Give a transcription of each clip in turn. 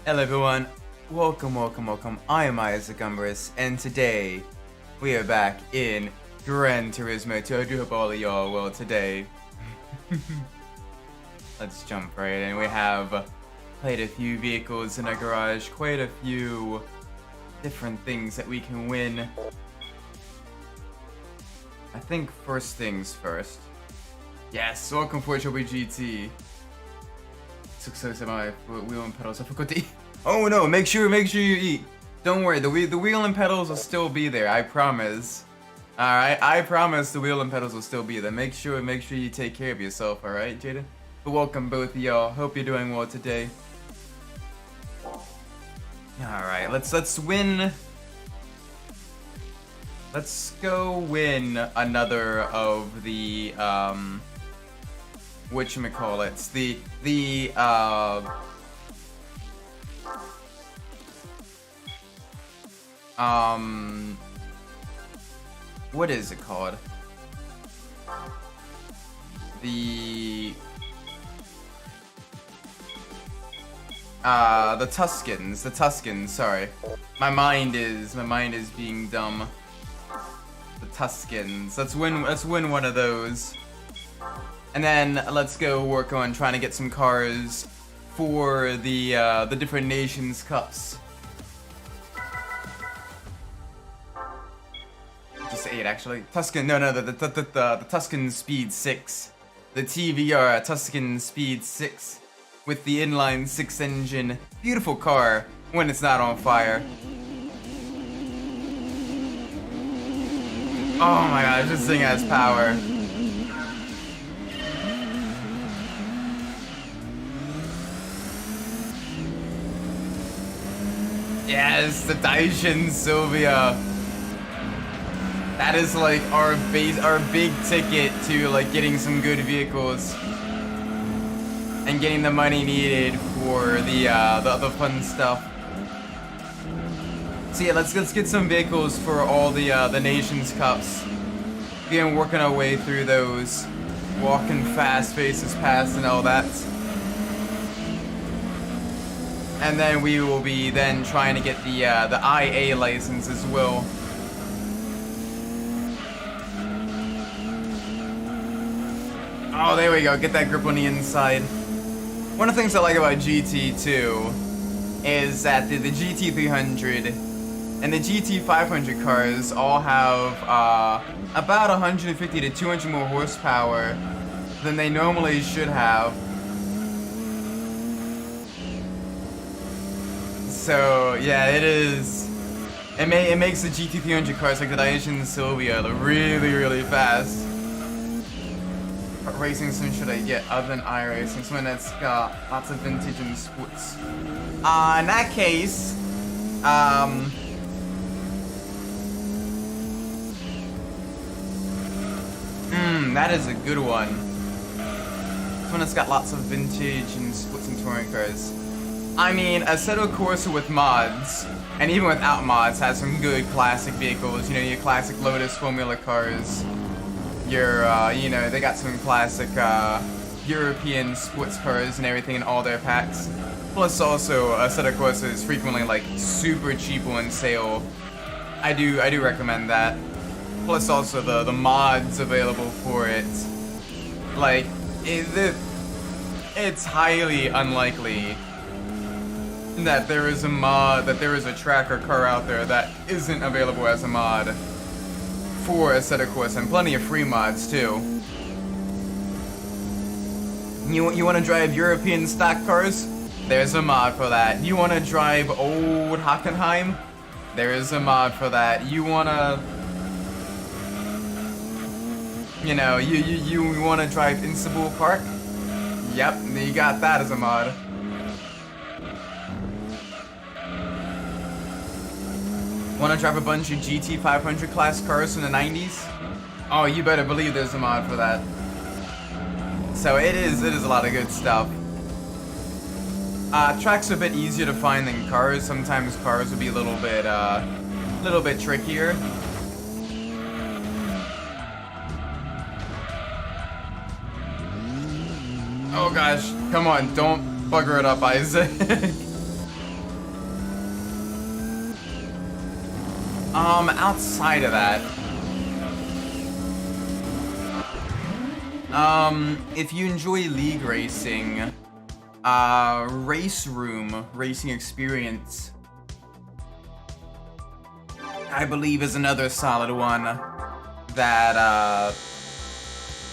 Hello everyone, welcome. I am Isaac Umbras, and today we are back in Gran Turismo 2. I do hope all of y'all are well today. Let's jump right in. We have quite a few vehicles in our garage, quite a few different things that we can win. I think first things first. Yes, welcome for GT. Success of my wheel and pedals. I forgot to eat. Oh no! Make sure you eat. Don't worry, the wheel and pedals will still be there. I promise. All right, I promise the wheel and pedals will still be there. Make sure you take care of yourself. All right, Jaden. But welcome both of y'all. Hope you're doing well today. All right, let's win. Let's go win another of the whatchamacallits, what is it called? The Tuscans, sorry. My mind is being dumb. The Tuscans. Let's win one of those. And then let's go work on trying to get some cars for the different nations cups. Just 8 actually. Tuscan, no, the Tuscan Speed 6. The TVR Tuscan Speed 6 with the inline 6 engine. Beautiful car when it's not on fire. Oh my gosh, this thing has power. Yes, the Daishin Sylvia. That is like our big ticket to like getting some good vehicles and getting the money needed for the other fun stuff. So yeah, let's get some vehicles for all the Nations Cups. Again, working our way through those, walking fast, faces past, and all that. And then we will be then trying to get the IA license as well. Oh, there we go. Get that grip on the inside. One of the things I like about GT2 is that the GT300 and the GT500 cars all have about 150 to 200 more horsepower than they normally should have. So yeah, it is. It makes the GT300 cars like the Daishin Sylvia look really fast. What racing sim should I get other than iRacing? Something that's got lots of vintage and sports. In that case, that is a good one. One that's got lots of vintage and sports and touring cars. I mean, Assetto Corsa with mods, and even without mods, has some good classic vehicles. You know, your classic Lotus Formula cars. Your, you know, they got some classic European sports cars and everything in all their packs. Plus, also, Assetto Corsa is frequently like super cheap on sale. I do recommend that. Plus, also the mods available for it. Like, it's highly unlikely that there is a tracker car out there that isn't available as a mod for Assetto Corsa, and plenty of free mods too. You want to drive European stock cars? There's a mod for that. You want to drive old Hockenheim? There is a mod for that. You want to, you know, you want to drive Insabull Park? Yep, you got that as a mod. Want to drive a bunch of GT500 class cars from the 90s? Oh, you better believe there's a mod for that. So it is a lot of good stuff. Tracks are a bit easier to find than cars. Sometimes cars will be a little bit trickier. Oh gosh, come on, don't bugger it up, Isaac. Outside of that, if you enjoy league racing, Race Room Racing Experience, I believe, is another solid one that,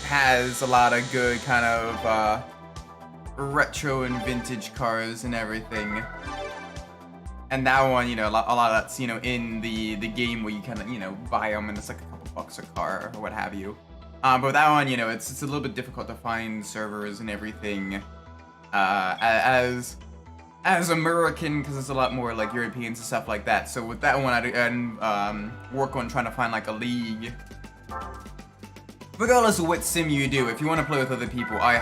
has a lot of good kind of, retro and vintage cars and everything. And that one, you know, a lot of that's, you know, in the game where you kind of, you know, buy them and it's like a couple bucks a car or what have you. But that one, you know, it's a little bit difficult to find servers and everything, as American, because it's a lot more like Europeans and stuff like that. So with that one, I'd work on trying to find like a league. Regardless of what sim you do, if you want to play with other people, I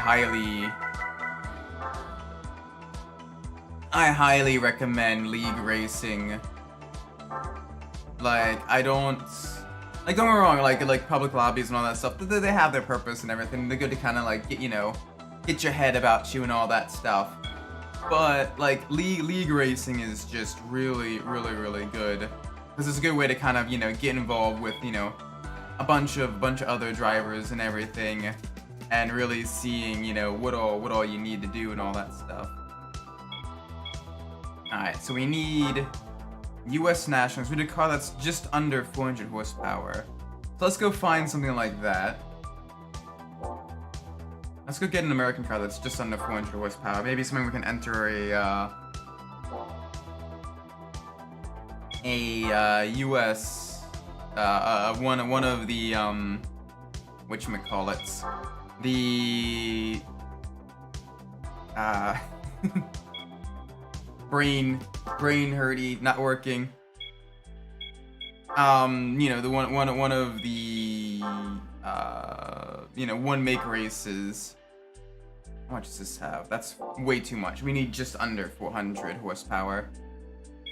highly recommend league racing. Like, don't get me wrong, like public lobbies and all that stuff, they have their purpose and everything. They're good to kind of like get your head about you and all that stuff. But like league racing is just really good, because it's a good way to kind of, you know, get involved with, you know, a bunch of other drivers and everything, and really seeing, you know, what all you need to do and all that stuff. Alright, so we need US nationals. We need a car that's just under 400 horsepower. So let's go find something like that. Let's go get an American car that's just under 400 horsepower. Maybe something we can enter a US, one of the, whatchamacallits, the, brain hurty, not working. You know, the one of the, you know, one make races. How much does this have? That's way too much. We need just under 400 horsepower.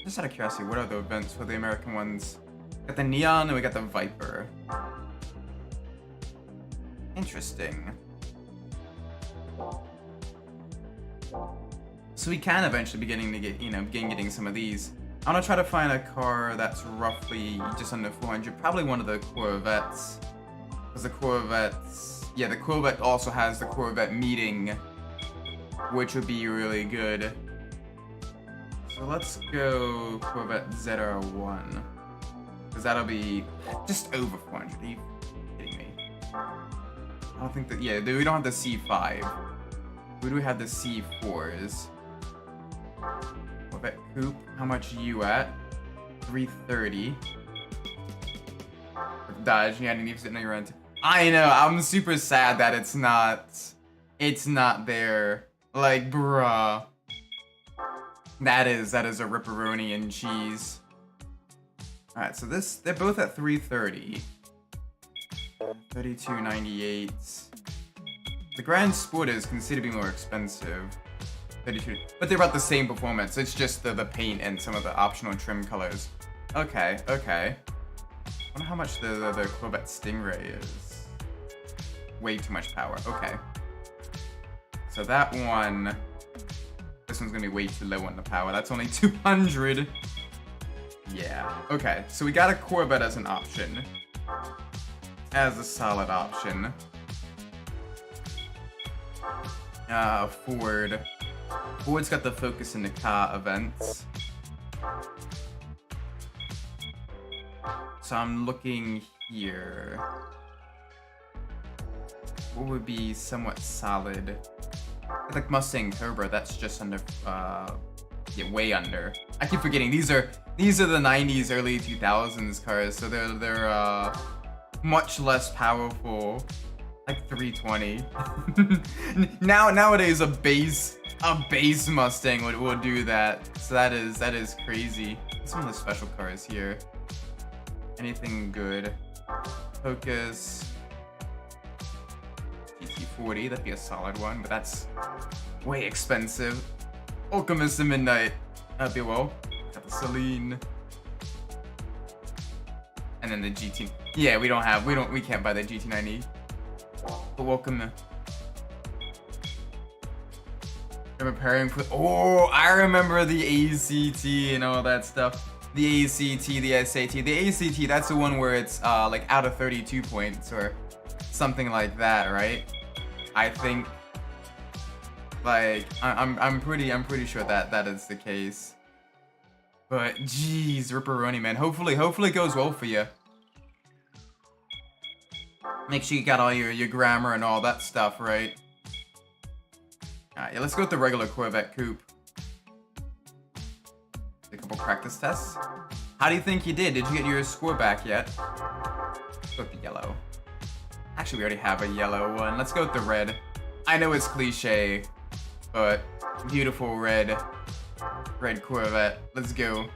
Just out of curiosity, what are the events for the American ones? Got the Neon and we got the Viper. Interesting. So we can eventually be getting some of these. I'm gonna try to find a car that's roughly just under 400. Probably one of the Corvettes. Because the Corvettes, yeah, the Corvette also has the Corvette meeting, which would be really good. So let's go Corvette ZR1. Because that'll be just over 400. Are you kidding me? I don't think that, yeah, we don't have the C5. We do have the C4s. Corvette Coupe, how much are you at? 330. Dodge, yeah, I didn't even sit in your rent. I know, I'm super sad that it's not there. Like, bruh. That is a ripperoni and cheese. Alright, so they're both at 330. 3298. The Gran Sport is considered to be more expensive. 32. But they're about the same performance. It's just the paint and some of the optional trim colors. Okay. I wonder how much the Corvette Stingray is. Way too much power. Okay. So that one... This one's gonna be way too low on the power. That's only 200. Yeah. Okay, so we got a Corvette as an option. As a solid option. Ford. Ford's got the Focus in the Car events. So I'm looking here. What would be somewhat solid? It's like Mustang Cobra, that's just under, yeah, way under. I keep forgetting, these are the 90s, early 2000s cars, so they're much less powerful. Like 320. Nowadays a base Mustang would do that. So that is crazy. Some of the special cars here. Anything good? Focus. GT40, that'd be a solid one, but that's way expensive. Alchemist and Midnight. That'd be well. Got the Celine. And then the GT. Yeah, we can't buy the GT90. But welcome. I'm preparing for. Oh, I remember the ACT and all that stuff. The ACT, the SAT. The ACT, that's the one where it's like out of 32 points or something like that, right? I think. Like I'm pretty sure that that is the case. But jeez, Ripperoni, man. Hopefully it goes well for you. Make sure you got all your grammar and all that stuff right. Alright, yeah, let's go with the regular Corvette coupe. A couple practice tests. How do you think you did? Did you get your score back yet? Let's go with the yellow. Actually, we already have a yellow one. Let's go with the red. I know it's cliche, but beautiful red Corvette. Let's go.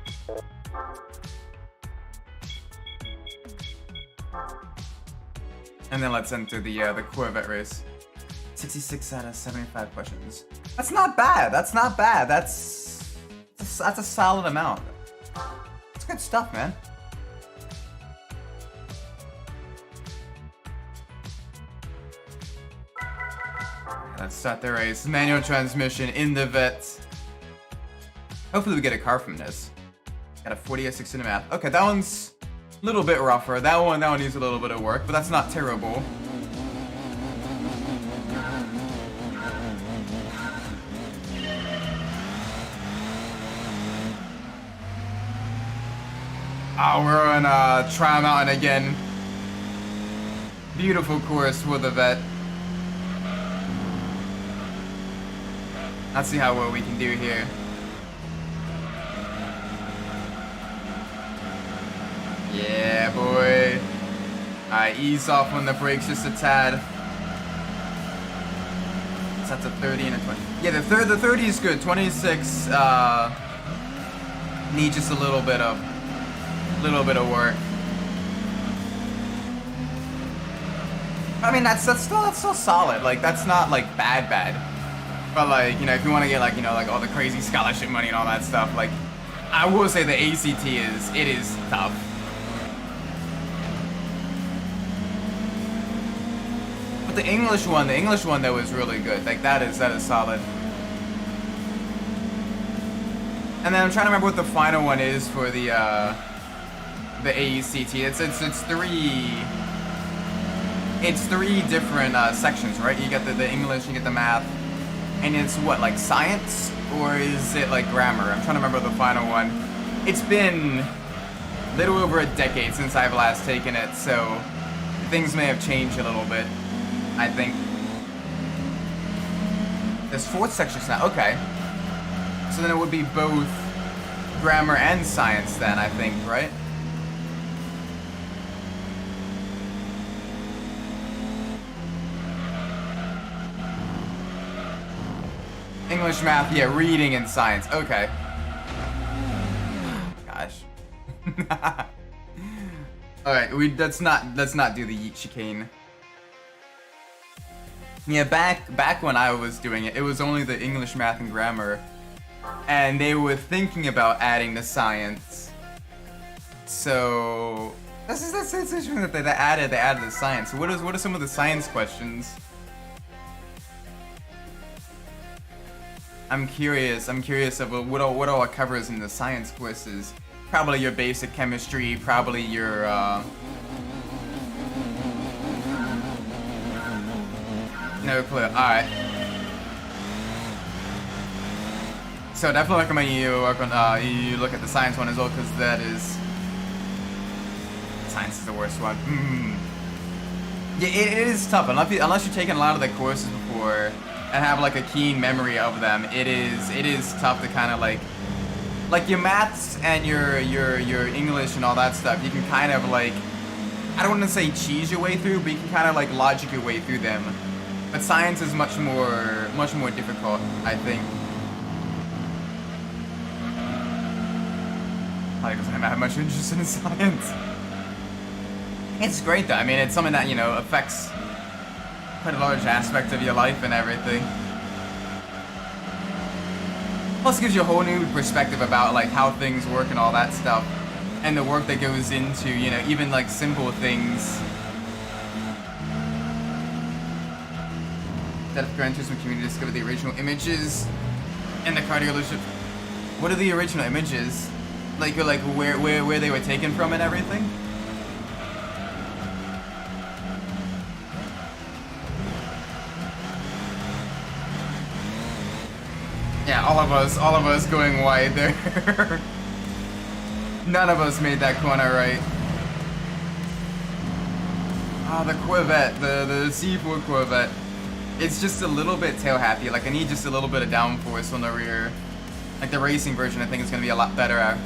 And then let's enter the Corvette race. 66 out of 75 questions. That's not bad. That's not bad. That's a solid amount. It's good stuff, man. Let's start the race. Manual transmission in the vet. Hopefully we get a car from this. Got a 40 or 60 in the math. Okay, that one's a little bit rougher. That one needs a little bit of work, but that's not terrible. Oh, we're on Trial Mountain again. Beautiful course for the vet. Let's see how well we can do here. Yeah, boy. Alright, ease off on the brakes just a tad. So that's a 30 and a 20. Yeah, the 30 is good. 26 need just a little bit of work. I mean, that's still solid. Like, that's not like bad. But like, you know, if you want to get like, you know, like all the crazy scholarship money and all that stuff, like, I will say the ACT is tough. But the English one though is really good. Like that is solid. And then I'm trying to remember what the final one is for the ACT. It's three different sections, right? You get the English, you get the math, and it's what, like science, or is it like grammar? I'm trying to remember the final one. It's been a little over a decade since I've last taken it, so things may have changed a little bit, I think. There's 4 sections now, okay. So then it would be both grammar and science then, I think, right? English, math, yeah, reading and science. Okay. Gosh. All right, let's not do the yeet chicane. Yeah, back when I was doing it, it was only the English, math, and grammar, and they were thinking about adding the science. So that's interesting that they added the science. What are some of the science questions? I'm curious of what all it covers in the science courses. Probably your basic chemistry, probably your no clue. Alright. So definitely recommend you work on you look at the science one as well, because science is the worst one. Yeah, it is tough unless you're taking a lot of the courses before and have like a keen memory of them. It is tough to kind of like your maths and your English and all that stuff. You can kind of like, I don't want to say cheese your way through, but you can kind of like logic your way through them. But science is much more difficult, I think. Probably doesn't have much interest in science. It's great though. I mean, it's something that, you know, affects quite a large aspect of your life and everything. Plus, it gives you a whole new perspective about like how things work and all that stuff, and the work that goes into, you know, even like simple things. That if Gran Turismo community discovered the original images in the car dealership. What are the original images? Like where they were taken from and everything? Yeah, all of us going wide there. None of us made that corner right. Oh, the Corvette, the C4 Corvette. It's just a little bit tail happy. Like I need just a little bit of downforce on the rear. Like the racing version, I think is gonna be a lot better.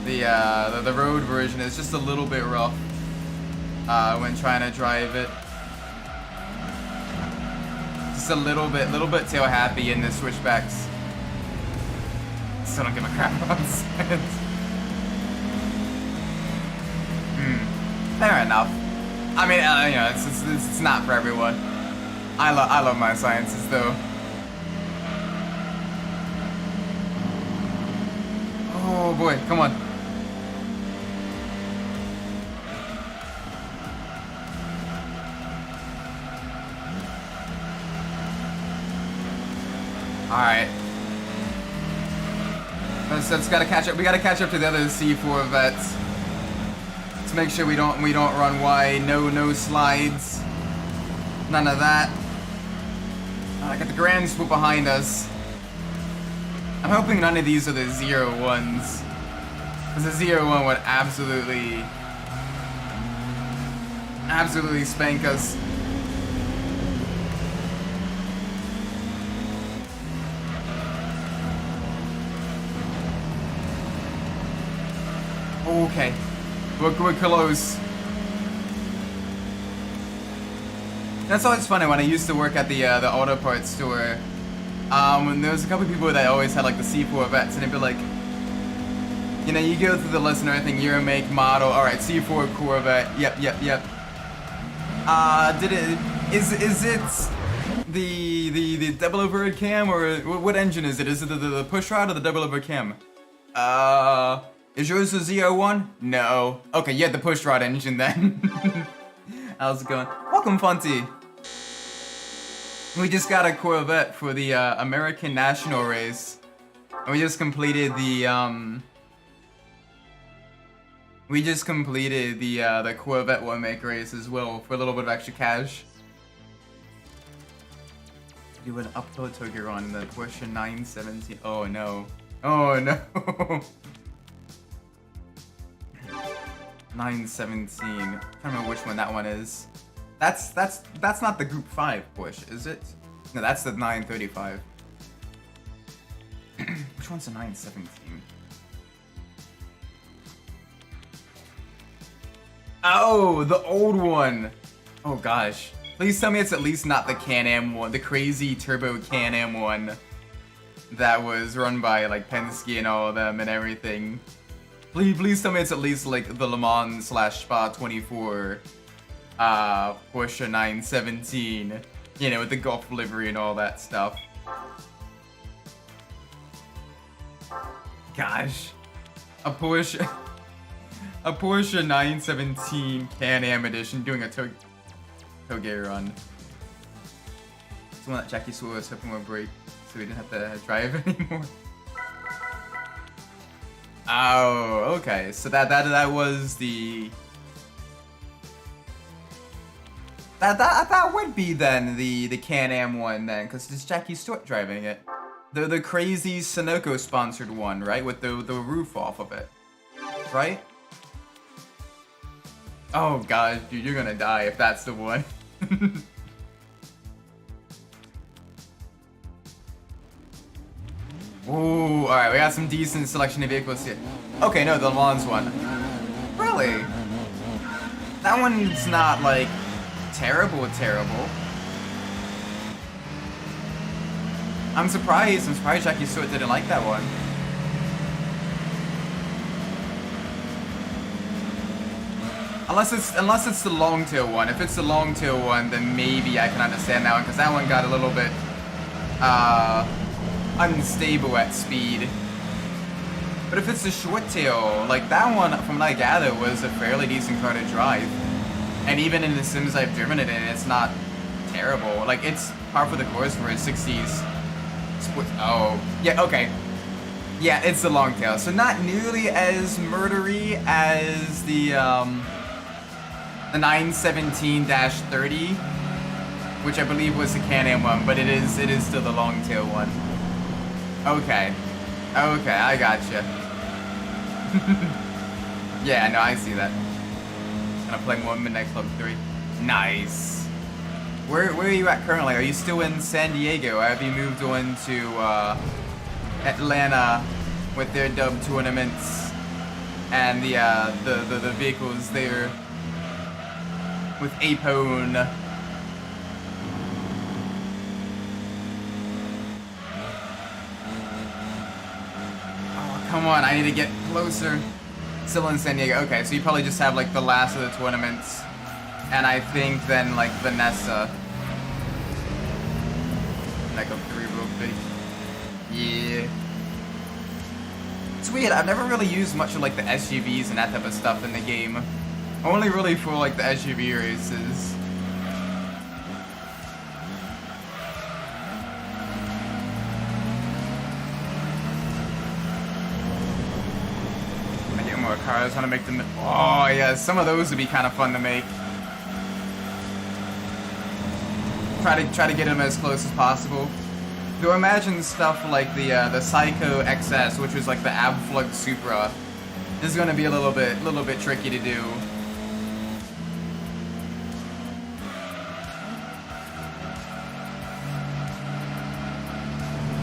The road version is just a little bit rough when trying to drive it. Just a little bit tail happy in the switchbacks. Still don't give a crap about science. Fair enough. I mean, you know, it's not for everyone. I love my sciences though. Oh boy, come on. Alright. Let's gotta catch up. We gotta catch up to the other C4 vets. To make sure we don't run wide. No slides. None of that. I got the Gran swoop behind us. I'm hoping none of these are the 0-1s. Because the 0-1 would absolutely spank us. Okay. We're close. That's always funny when I used to work at the auto parts store. When there was a couple people that always had like the C4 vets, and they'd be like, you know, you go through the list and everything, year, make, model. All right, C4 Corvette. Yep. Is it the double overhead cam, or what engine is it? Is it the push rod or the double overhead cam? Is yours the Z01? No. Okay, yeah, the push rod engine then. How's it going? Welcome, Funty. We just got a Corvette for the American National race. And we just completed the the Corvette one make race as well for a little bit of extra cash. Do an upload token on the Porsche 917. Oh no. Oh no. 917. I can't remember which one that one is. That's not the Group 5 Porsche, is it? No, that's the 935. Which one's the 917? Oh, the old one. Oh gosh. Please tell me it's at least not the Can-Am one, the crazy turbo Can-Am one that was run by like Penske and all of them and everything. Please tell me it's at least like the Le Mans / Spa 24 Porsche 917, you know, with the Golf livery and all that stuff. Gosh, a Porsche 917 Can-Am edition doing a Toge run. It's the one that Jackie Sewell was hoping would break, so we didn't have to drive anymore. Oh, okay. So that was the that would be then the Can-Am one then, because it's Jackie Stewart driving it. The crazy Sunoco sponsored one, right? With the roof off of it, right? Oh gosh, dude, you're gonna die if that's the one. Ooh, alright, we got some decent selection of vehicles here. Okay, no, the Le Mans one. Really? That one's not, like, terrible. I'm surprised Jackie Stewart didn't like that one. Unless it's the long tail one. If it's the long tail one, then maybe I can understand that one, because that one got a little bit, unstable at speed. But if it's the short tail, like that one, from what I gather, was a fairly decent car to drive. And even in the sims I've driven it in, it's not terrible. Like, it's par for the course for a 60s sports. Oh, yeah, okay. Yeah, it's the long tail, so not nearly as murdery as the 917-30, which I believe was the Can-Am one, but it is still the long tail one. Okay, I gotcha. Yeah, no, I see that. Gonna play more Midnight Club 3. Nice. Where are you at currently? Are you still in San Diego, or have you moved on to Atlanta with their dub tournaments and the vehicles there with Apone? Oh, come on, I need to get closer. Still in San Diego. Okay, so you probably just have like the last of the tournaments, and I think then like Vanessa. Like a 3 real big. Yeah. It's weird, I've never really used much of like the SUVs and that type of stuff in the game. Only really for like the SUV races. I get more cars, want to make them. Oh yeah, some of those would be kind of fun to make. Try to get them as close as possible. Though imagine stuff like the Psycho XS, which was like the Abflug Supra, is going to be a little bit tricky to do.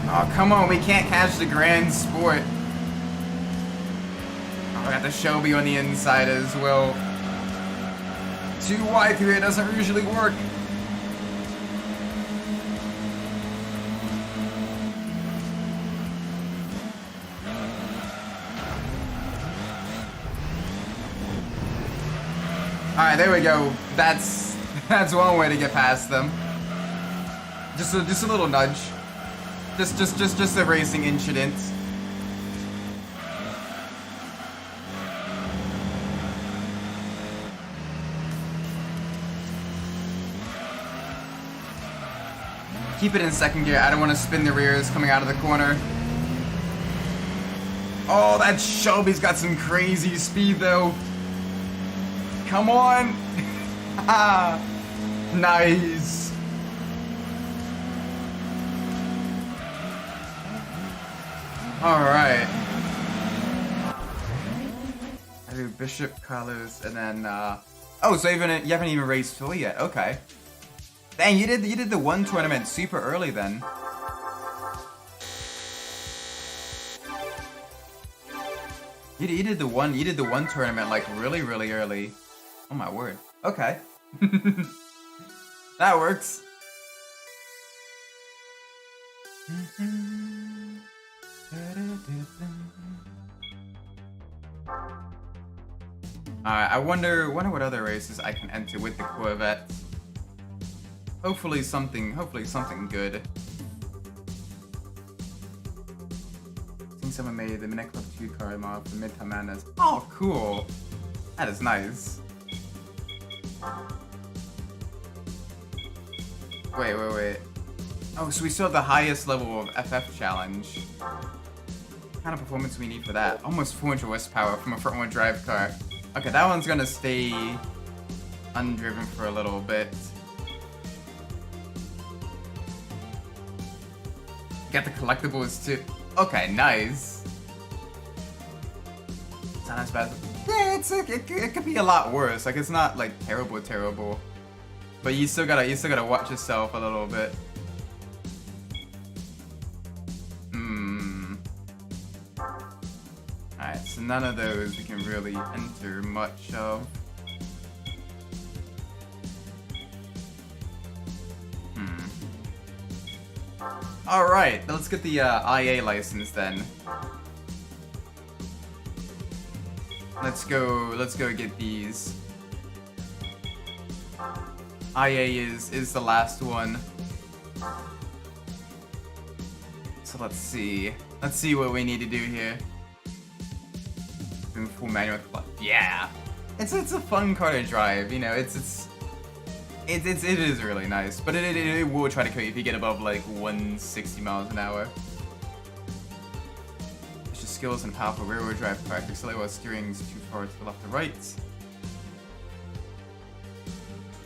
Oh come on, we can't catch the Gran Sport. Oh, I got the Shelby on the inside as well. 2Y3 doesn't usually work. Alright, there we go. That's one way to get past them. Just a little nudge. Just a racing incident. Keep it in second gear. I don't want to spin the rears coming out of the corner. Oh, that Shelby's got some crazy speed though. Come on! Nice! Alright. I do Bishop, Carlos, and then, oh, so you haven't even raced Philly yet, okay. Dang, you did the one tournament super early then. You did the one tournament like really early. Oh my word. Okay. That works. Alright, I wonder what other races I can enter with the Corvette. Hopefully something good. I think someone made the Midnight Club 2 car model for Midtown Madness. Oh, cool. That is nice. Wait. Oh, so we still have the highest level of FF challenge. What kind of performance do we need for that? Almost 400 horsepower from a front-wheel drive car. Okay, that one's gonna stay undriven for a little bit. Got the collectibles too. Okay, nice. It's not as bad. Yeah, it could be a lot worse. Like it's not like terrible, but you still gotta watch yourself a little bit. Alright, so none of those we can really enter much of. Alright, let's get the IA license then. Let's go get these. IA is the last one. So let's see what we need to do here. Doing full manual. Yeah, it's a fun car to drive. You know, it is really nice, but it will try to kill you if you get above like 160 miles an hour. skills and powerful rear-wheel drive car. Accelerate while steering is too far to the left or right.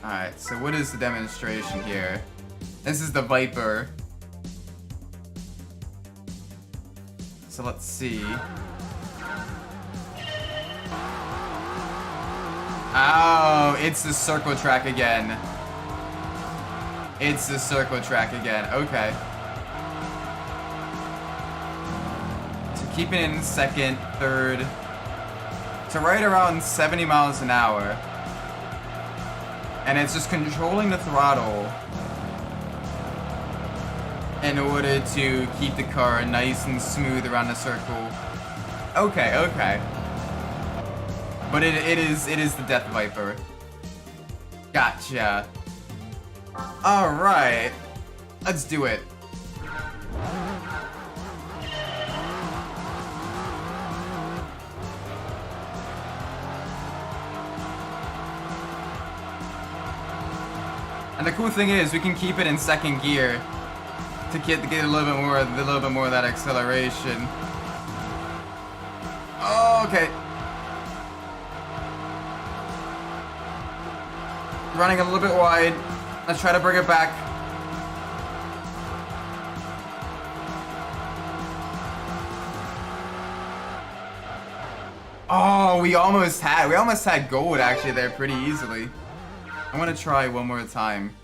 Alright, so what is the demonstration here? This is the Viper. So let's see. Oh, it's the circle track again. It's the circle track again. Okay. So keeping it in second, third. So right around 70 miles an hour. And it's just controlling the throttle in order to keep the car nice and smooth around the circle. Okay, okay. But it is the Death Viper. Gotcha. Alright. Let's do it. And the cool thing is we can keep it in second gear to get a little bit more of that acceleration. Oh, okay. Running a little bit wide. Let's try to bring it back. Oh, we almost had gold actually there pretty easily. I'm gonna try one more time.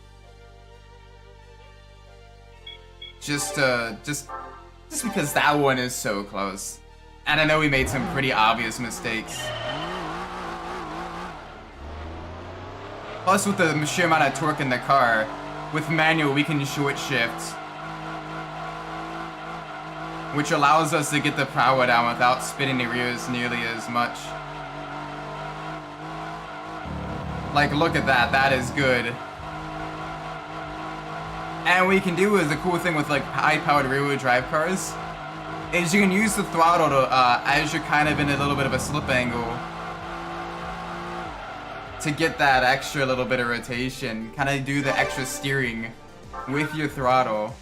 Just because that one is so close. And I know we made some pretty obvious mistakes. Plus, with the sheer amount of torque in the car, with manual, we can short shift. Which allows us to get the power down without spinning the rears nearly as much. Like, look at that. That is good. And what you can do is the cool thing with, like, high-powered rear-wheel drive cars is you can use the throttle to, as you're kind of in a little bit of a slip angle, to get that extra little bit of rotation, kind of do the extra steering with your throttle.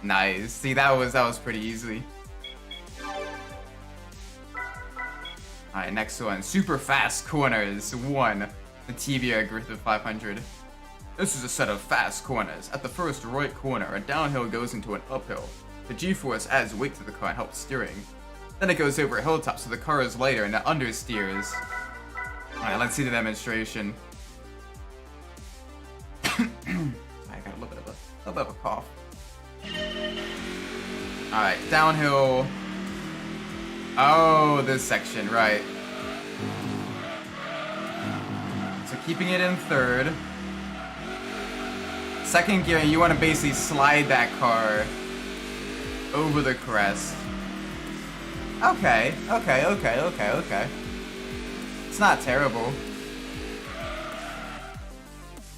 Nice. See, that was pretty easy. Alright, next one. Super fast corners. 1. The TBR Griffith 500. This is a set of fast corners. At the first right corner, a downhill goes into an uphill. The G-force adds weight to the car and helps steering. Then it goes over a hilltop so the car is lighter and it understeers. Alright, let's see the demonstration. I got a little bit of a cough. Alright, downhill. Oh, this section, right. So keeping it in third. Second gear, you want to basically slide that car over the crest. Okay. It's not terrible.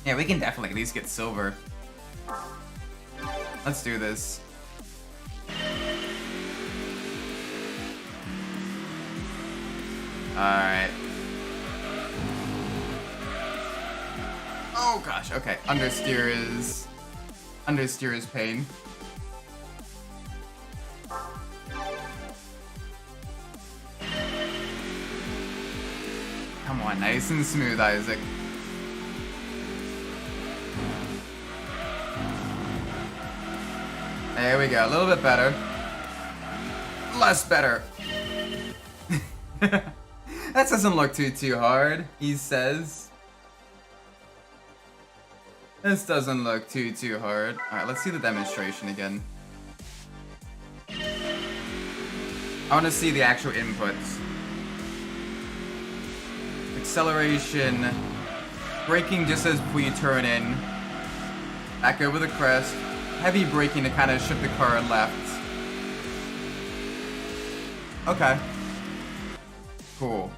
Yeah, we can definitely at least get silver. Let's do this. Alright. Oh gosh, okay. Understeer is pain. Come on, nice and smooth, Isaac. There we go, a little bit better. Less better. That doesn't look too hard, he says. This doesn't look too hard. Alright, let's see the demonstration again. I want to see the actual inputs. Acceleration. Braking just as before you turn in. Back over the crest. Heavy braking to kind of shift the car left. Okay. Cool.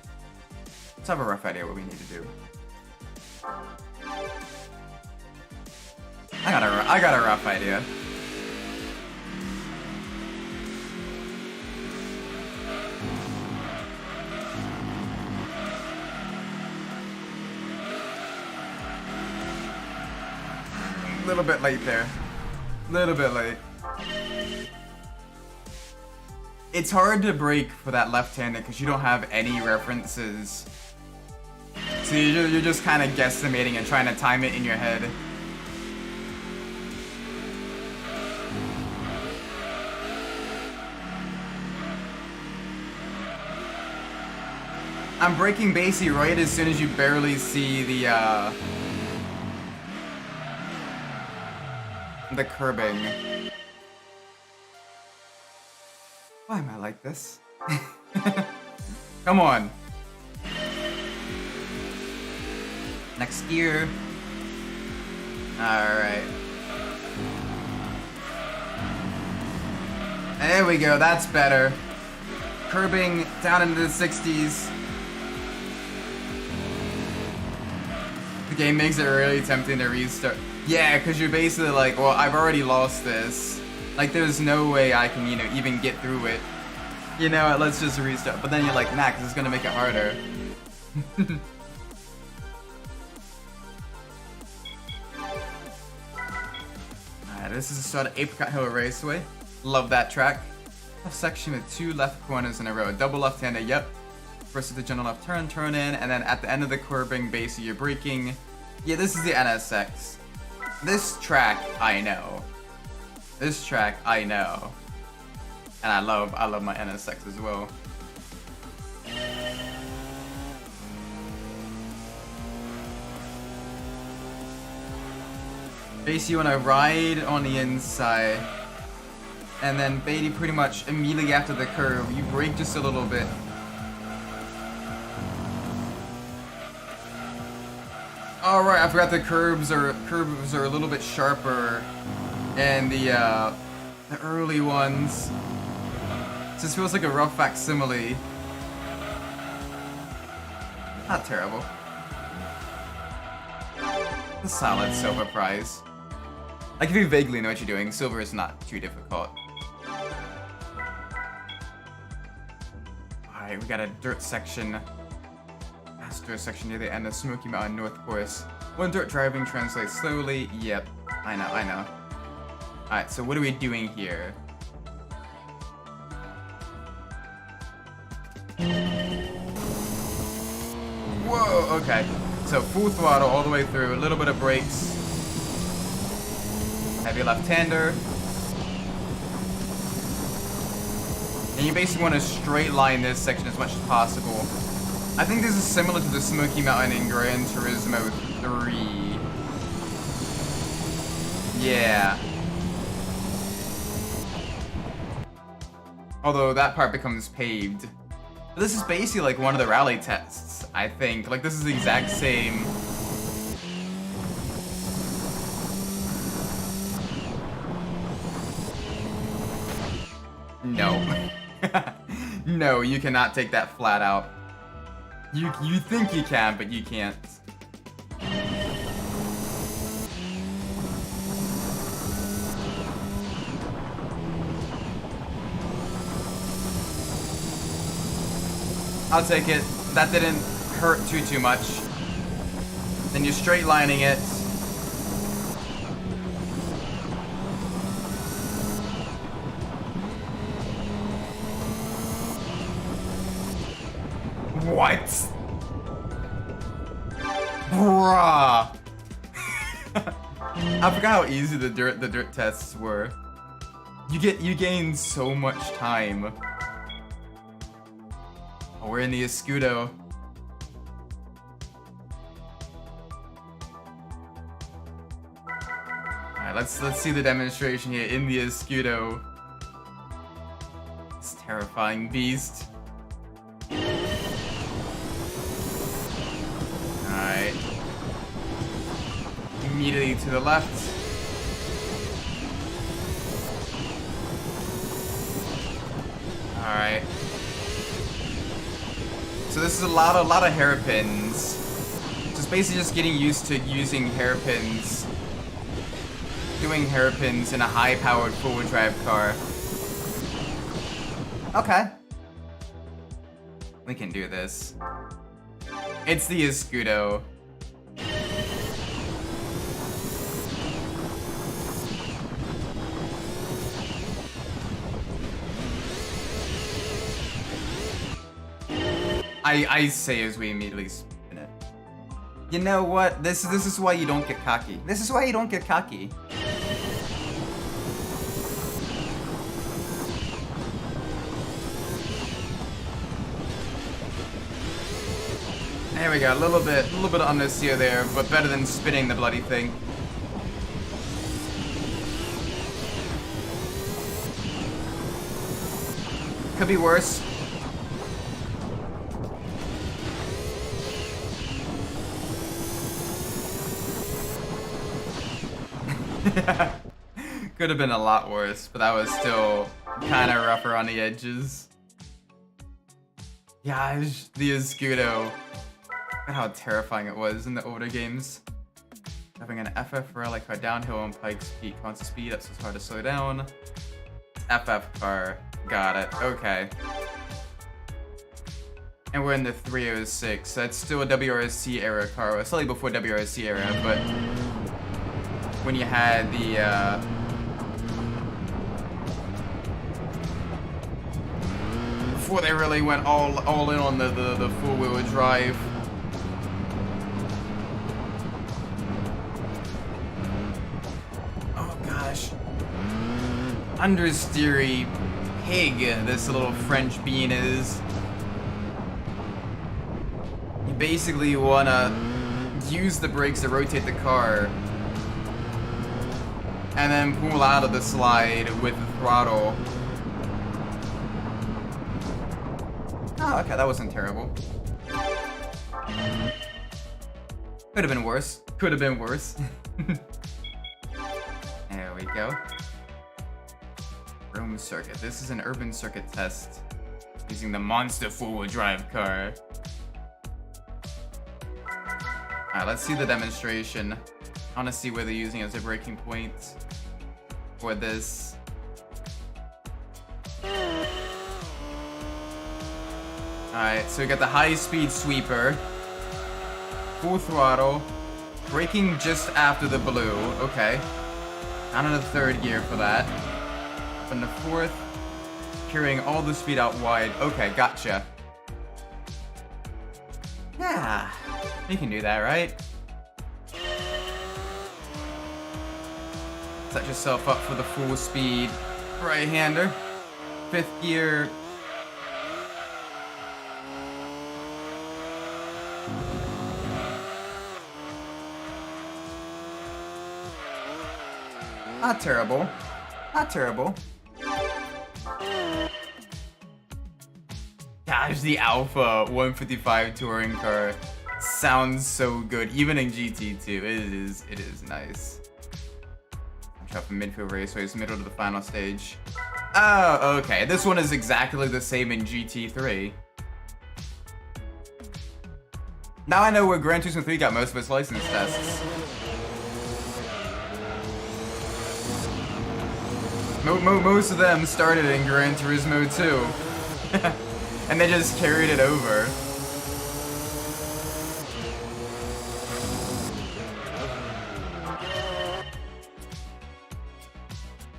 Let's have a rough idea what we need to do. I got a rough idea. A little bit late there. Little bit late. It's hard to brake for that left-handed because you don't have any references. So you're just kind of guesstimating and trying to time it in your head. I'm braking basically right as soon as you barely see the curbing. Why am I like this? Come on. Next gear. Alright. There we go, that's better. Curbing down into the 60s. The game makes it really tempting to restart. Yeah, because you're basically like, well, I've already lost this. Like, there's no way I can, you know, even get through it. You know, let's just restart. But then you're like, nah, because it's going to make it harder. Alright, this is the start of Apricot Hill Raceway. Love that track. A section with 2 left corners in a row. Double left-hander, yep. First with the general left turn in, and then at the end of the curbing, basically you're braking. Yeah, this is the NSX. This track, I know. This track, I know. And I love my NSX as well. Basically, you want to ride on the inside, and then Beatty pretty much immediately after the curve, you brake just a little bit. Oh right, I forgot the curves are a little bit sharper, and the early ones. Just feels like a rough facsimile. Not terrible. A solid silver prize. Like if you vaguely know what you're doing, silver is not too difficult. Alright, we got a dirt section. Dirt section near the end of Smoky Mountain North Course. When dirt driving translates slowly, yep, I know. Alright, so what are we doing here? Whoa, okay. So full throttle all the way through, a little bit of brakes. Heavy left-hander. And you basically want to straight line this section as much as possible. I think this is similar to the Smoky Mountain in Gran Turismo 3. Yeah. Although that part becomes paved. But this is basically like one of the rally tests, I think. Like this is the exact same. No. No, you cannot take that flat out. You think you can, but you can't. I'll take it. That didn't hurt too much. Then you're straight lining it. What? Bruh. I forgot how easy the dirt tests were. You gain so much time. Oh, we're in the Escudo. Alright, let's see the demonstration here in the Escudo. This terrifying beast. Alright. Immediately to the left. Alright. So this is a lot of hairpins. Just basically just getting used to using hairpins. Doing hairpins in a high-powered four-wheel drive car. Okay. We can do this. It's the Escudo. I say as we immediately spin it. You know what? This is why you don't get cocky. This is why you don't get cocky. There we go, a little bit of understeer there, but better than spinning the bloody thing. Could be worse. Could have been a lot worse, but that was still kind of rougher on the edges. Gosh, the Escudo. Look at how terrifying it was in the older games. Having an FF rally car downhill on Pike's Peak, constant speed, that's what's hard to slow down. FF car, got it, okay. And we're in the 306, so that's still a WRC era car, well, slightly before WRC era, but when you had the, before they really went all in on the four-wheel drive. Oh gosh. Understeery pig, this little French bean is. You basically wanna use the brakes to rotate the car and then pull out of the slide with the throttle. Oh, okay, that wasn't terrible. Could have been worse. Could have been worse. There we go. Rome circuit. This is an urban circuit test using the monster four-wheel drive car. Alright, let's see the demonstration. I want to see where they're using it as a breaking point for this. Alright, so we got the high-speed sweeper, full throttle, braking just after the blue, okay. Down in the third gear for that. Up in the fourth, carrying all the speed out wide, okay, gotcha. Yeah, you can do that, right? Set yourself up for the full speed right-hander. Fifth gear. Not terrible. Not terrible. Gosh, the Alpha 155 touring car sounds so good, even in GT2. It is nice. Drop from midfield raceways, middle to the final stage. Oh, okay. This one is exactly the same in GT3. Now I know where Gran Turismo 3 got most of its license tests. Most of them started in Gran Turismo 2. And they just carried it over.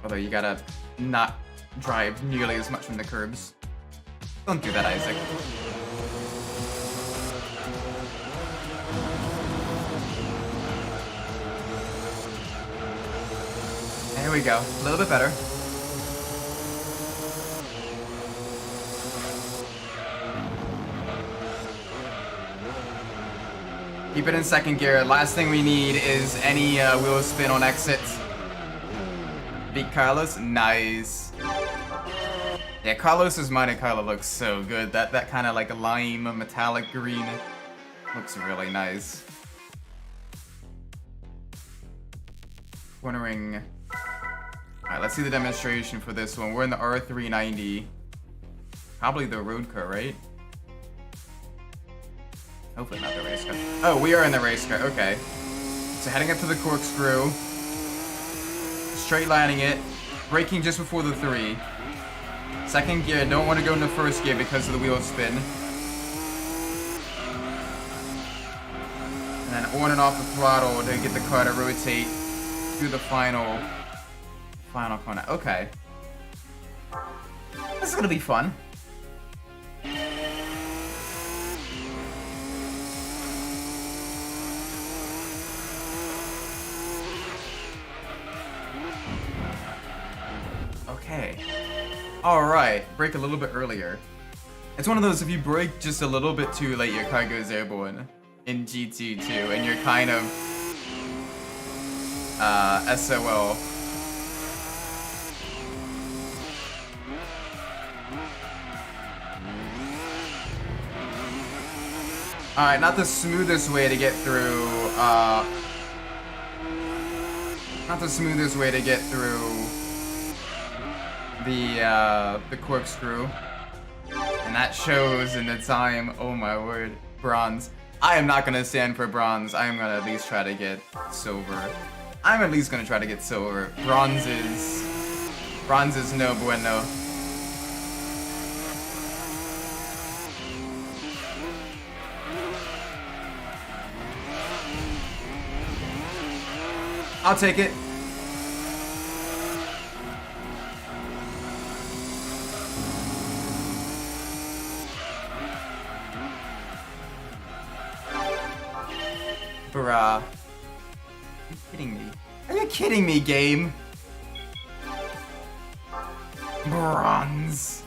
Although you gotta not drive nearly as much from the curbs. Don't do that, Isaac. There we go. A little bit better. Keep it in second gear. Last thing we need is any wheel spin on exit. Beat Carlos. Nice. Yeah, Carlos's Monte Carlo looks so good. That kind of like a lime metallic green looks really nice. Cornering. Alright, let's see the demonstration for this one. We're in the R390. Probably the road car, right? Hopefully not the race car. Oh, we are in the race car. Okay. So heading up to the corkscrew. Straight lining it. Braking just before the 3. Second gear. Don't want to go into first gear because of the wheel spin. And then on and off the throttle to get the car to rotate through the final corner. Okay. This is gonna be fun. Okay. Alright, brake a little bit earlier. It's one of those, if you brake just a little bit too late, your car goes airborne in GT2, and you're kind of SOL. Alright, not the smoothest way to get through, not the smoothest way to get through the corkscrew. And that shows in the time, oh my word, bronze. I am not gonna stand for bronze, I am gonna at least try to get silver. I'm at least gonna try to get silver. Bronze is no bueno. I'll take it. Bruh. Are you kidding me? Are you kidding me, game? Bronze.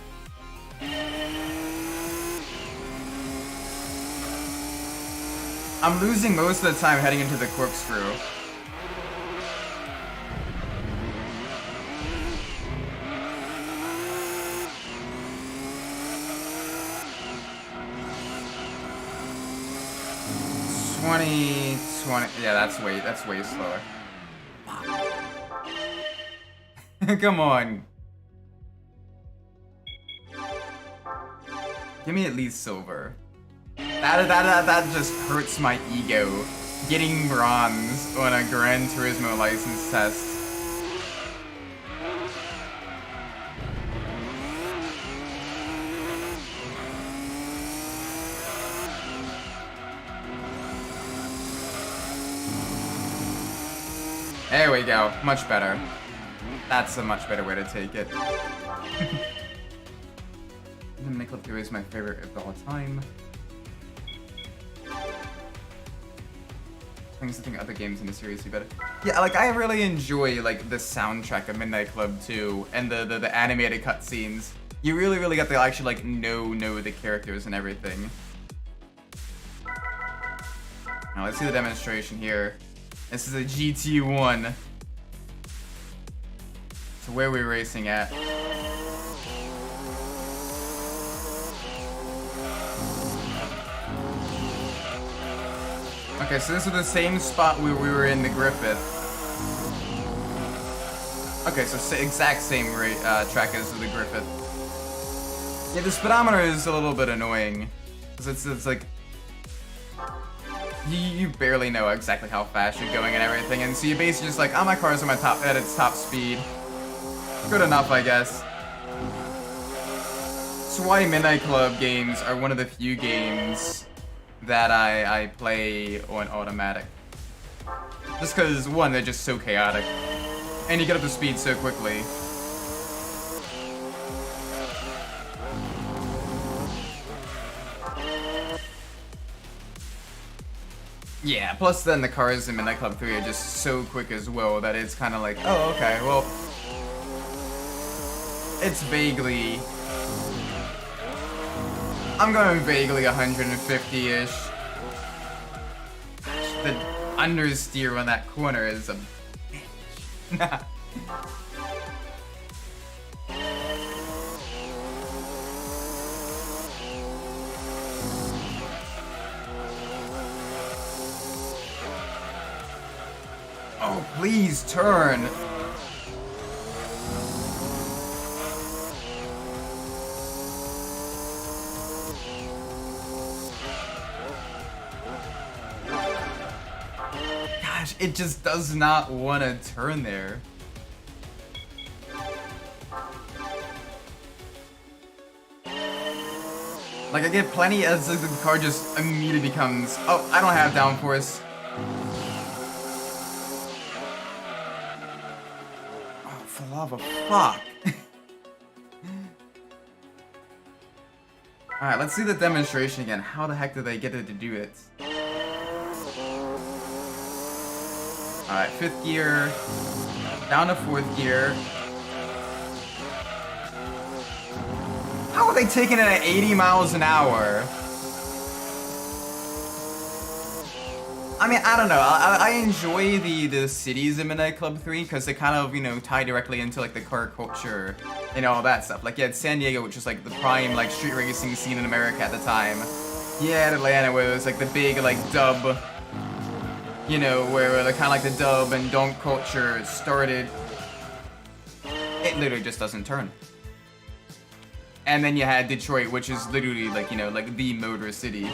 I'm losing most of the time heading into the corkscrew. Yeah, that's way slower. Come on. Give me at least silver. That just hurts my ego. Getting bronze on a Gran Turismo license test. There we go. Much better. That's a much better way to take it. The Nickel 2 is my favorite of all time. I think other games in the series do better. Yeah, like I really enjoy like the soundtrack of Midnight Club 2 and the animated cutscenes. You really get to actually like know the characters and everything. Now let's see the demonstration here. This is a GT1. So where are we racing at? Okay, so this is the same spot where we were in the Griffith. Okay, so exact same track as the Griffith. Yeah, the speedometer is a little bit annoying. Because it's like... You barely know exactly how fast you're going and everything, and so you're basically just like, oh, my car's at its top speed. Good enough, I guess. That's why Midnight Club games are one of the few games that I play on automatic. Just because, one, they're just so chaotic, and you get up to speed so quickly. Yeah, plus then the cars in Midnight Club 3 are just so quick as well that it's kind of like, oh, okay, well, it's vaguely, I'm going vaguely 150-ish. The understeer on that corner is a bitch. Oh, please turn. Gosh, it just does not want to turn there. Like, I get plenty as the car just immediately becomes, oh, I don't have downforce. For the love of fuck. Alright, let's see the demonstration again. How the heck did they get it to do it? Alright, 5th gear. Down to 4th gear. How are they taking it at 80 miles an hour? I mean, I don't know. I enjoy the cities in Midnight Club 3 because they kind of, you know, tie directly into like the car culture and all that stuff. Like, you had San Diego, which was like the prime like street racing scene in America at the time. You had Atlanta, where it was like the big like dub, you know, where the kind of like the dub and donk culture started. It literally just doesn't turn. And then you had Detroit, which is literally like, you know, like the motor city.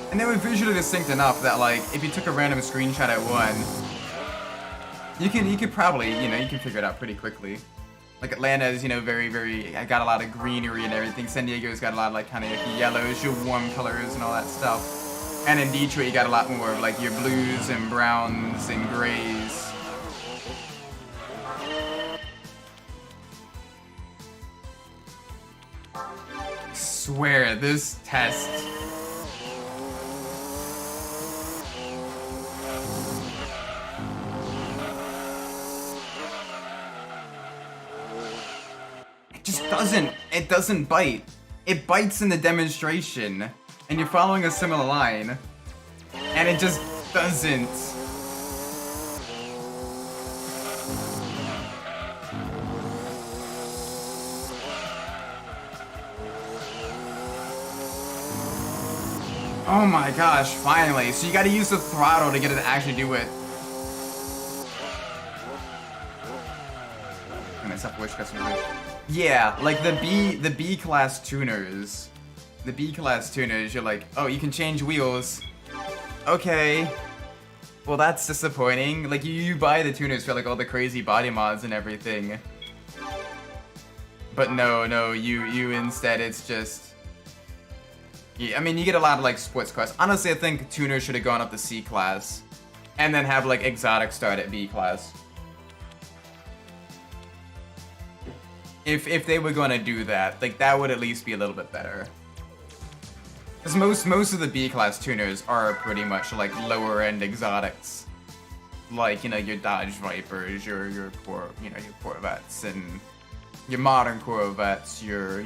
And they were visually distinct enough that, like, if you took a random screenshot at one, you could probably, you know, you can figure it out pretty quickly. Like, Atlanta is, you know, very, got a lot of greenery and everything. San Diego's got a lot of, like, kind of like yellows, your warm colors and all that stuff. And in Detroit, you got a lot more of, like, your blues and browns and grays. I swear, this test... It doesn't bite. It bites in the demonstration, and you're following a similar line, and it just doesn't. Oh my gosh, finally. So you gotta use the throttle to get it to actually do it. I mess up which customer which. Yeah, like the B class tuners. The B class tuners, you're like, oh, you can change wheels. Okay. Well, that's disappointing. Like, you buy the tuners for like all the crazy body mods and everything. But no, you instead, it's just... Yeah, I mean, you get a lot of like sports cars. Honestly, I think tuners should have gone up to C class. And then have like exotic start at B class. If they were gonna do that, like, that would at least be a little bit better. Because most of the B-class tuners are pretty much like lower-end exotics. Like, you know, your Dodge Vipers, your Corvettes, and your modern Corvettes, your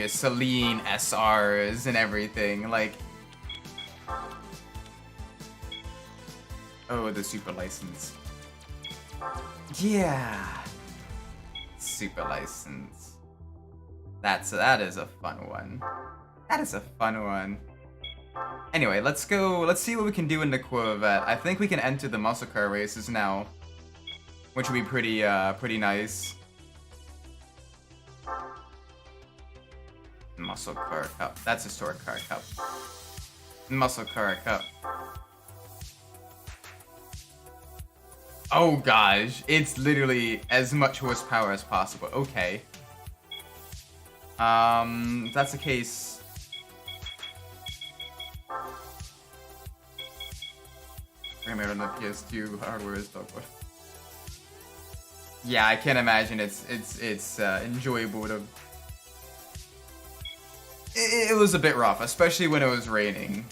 Celine SRs and everything, like... Oh, the super license. Yeah, super license. That is a fun one. That is a fun one. Anyway, let's go. Let's see what we can do in the Corvette. I think we can enter the muscle car races now, which would be pretty nice. Muscle car cup. That's historic car cup. Muscle car cup. Oh gosh, it's literally as much horsepower as possible. Okay. If that's the case... Frame on the PS2 hardware is dog wood. Yeah, I can't imagine it's enjoyable to... It was a bit rough, especially when it was raining.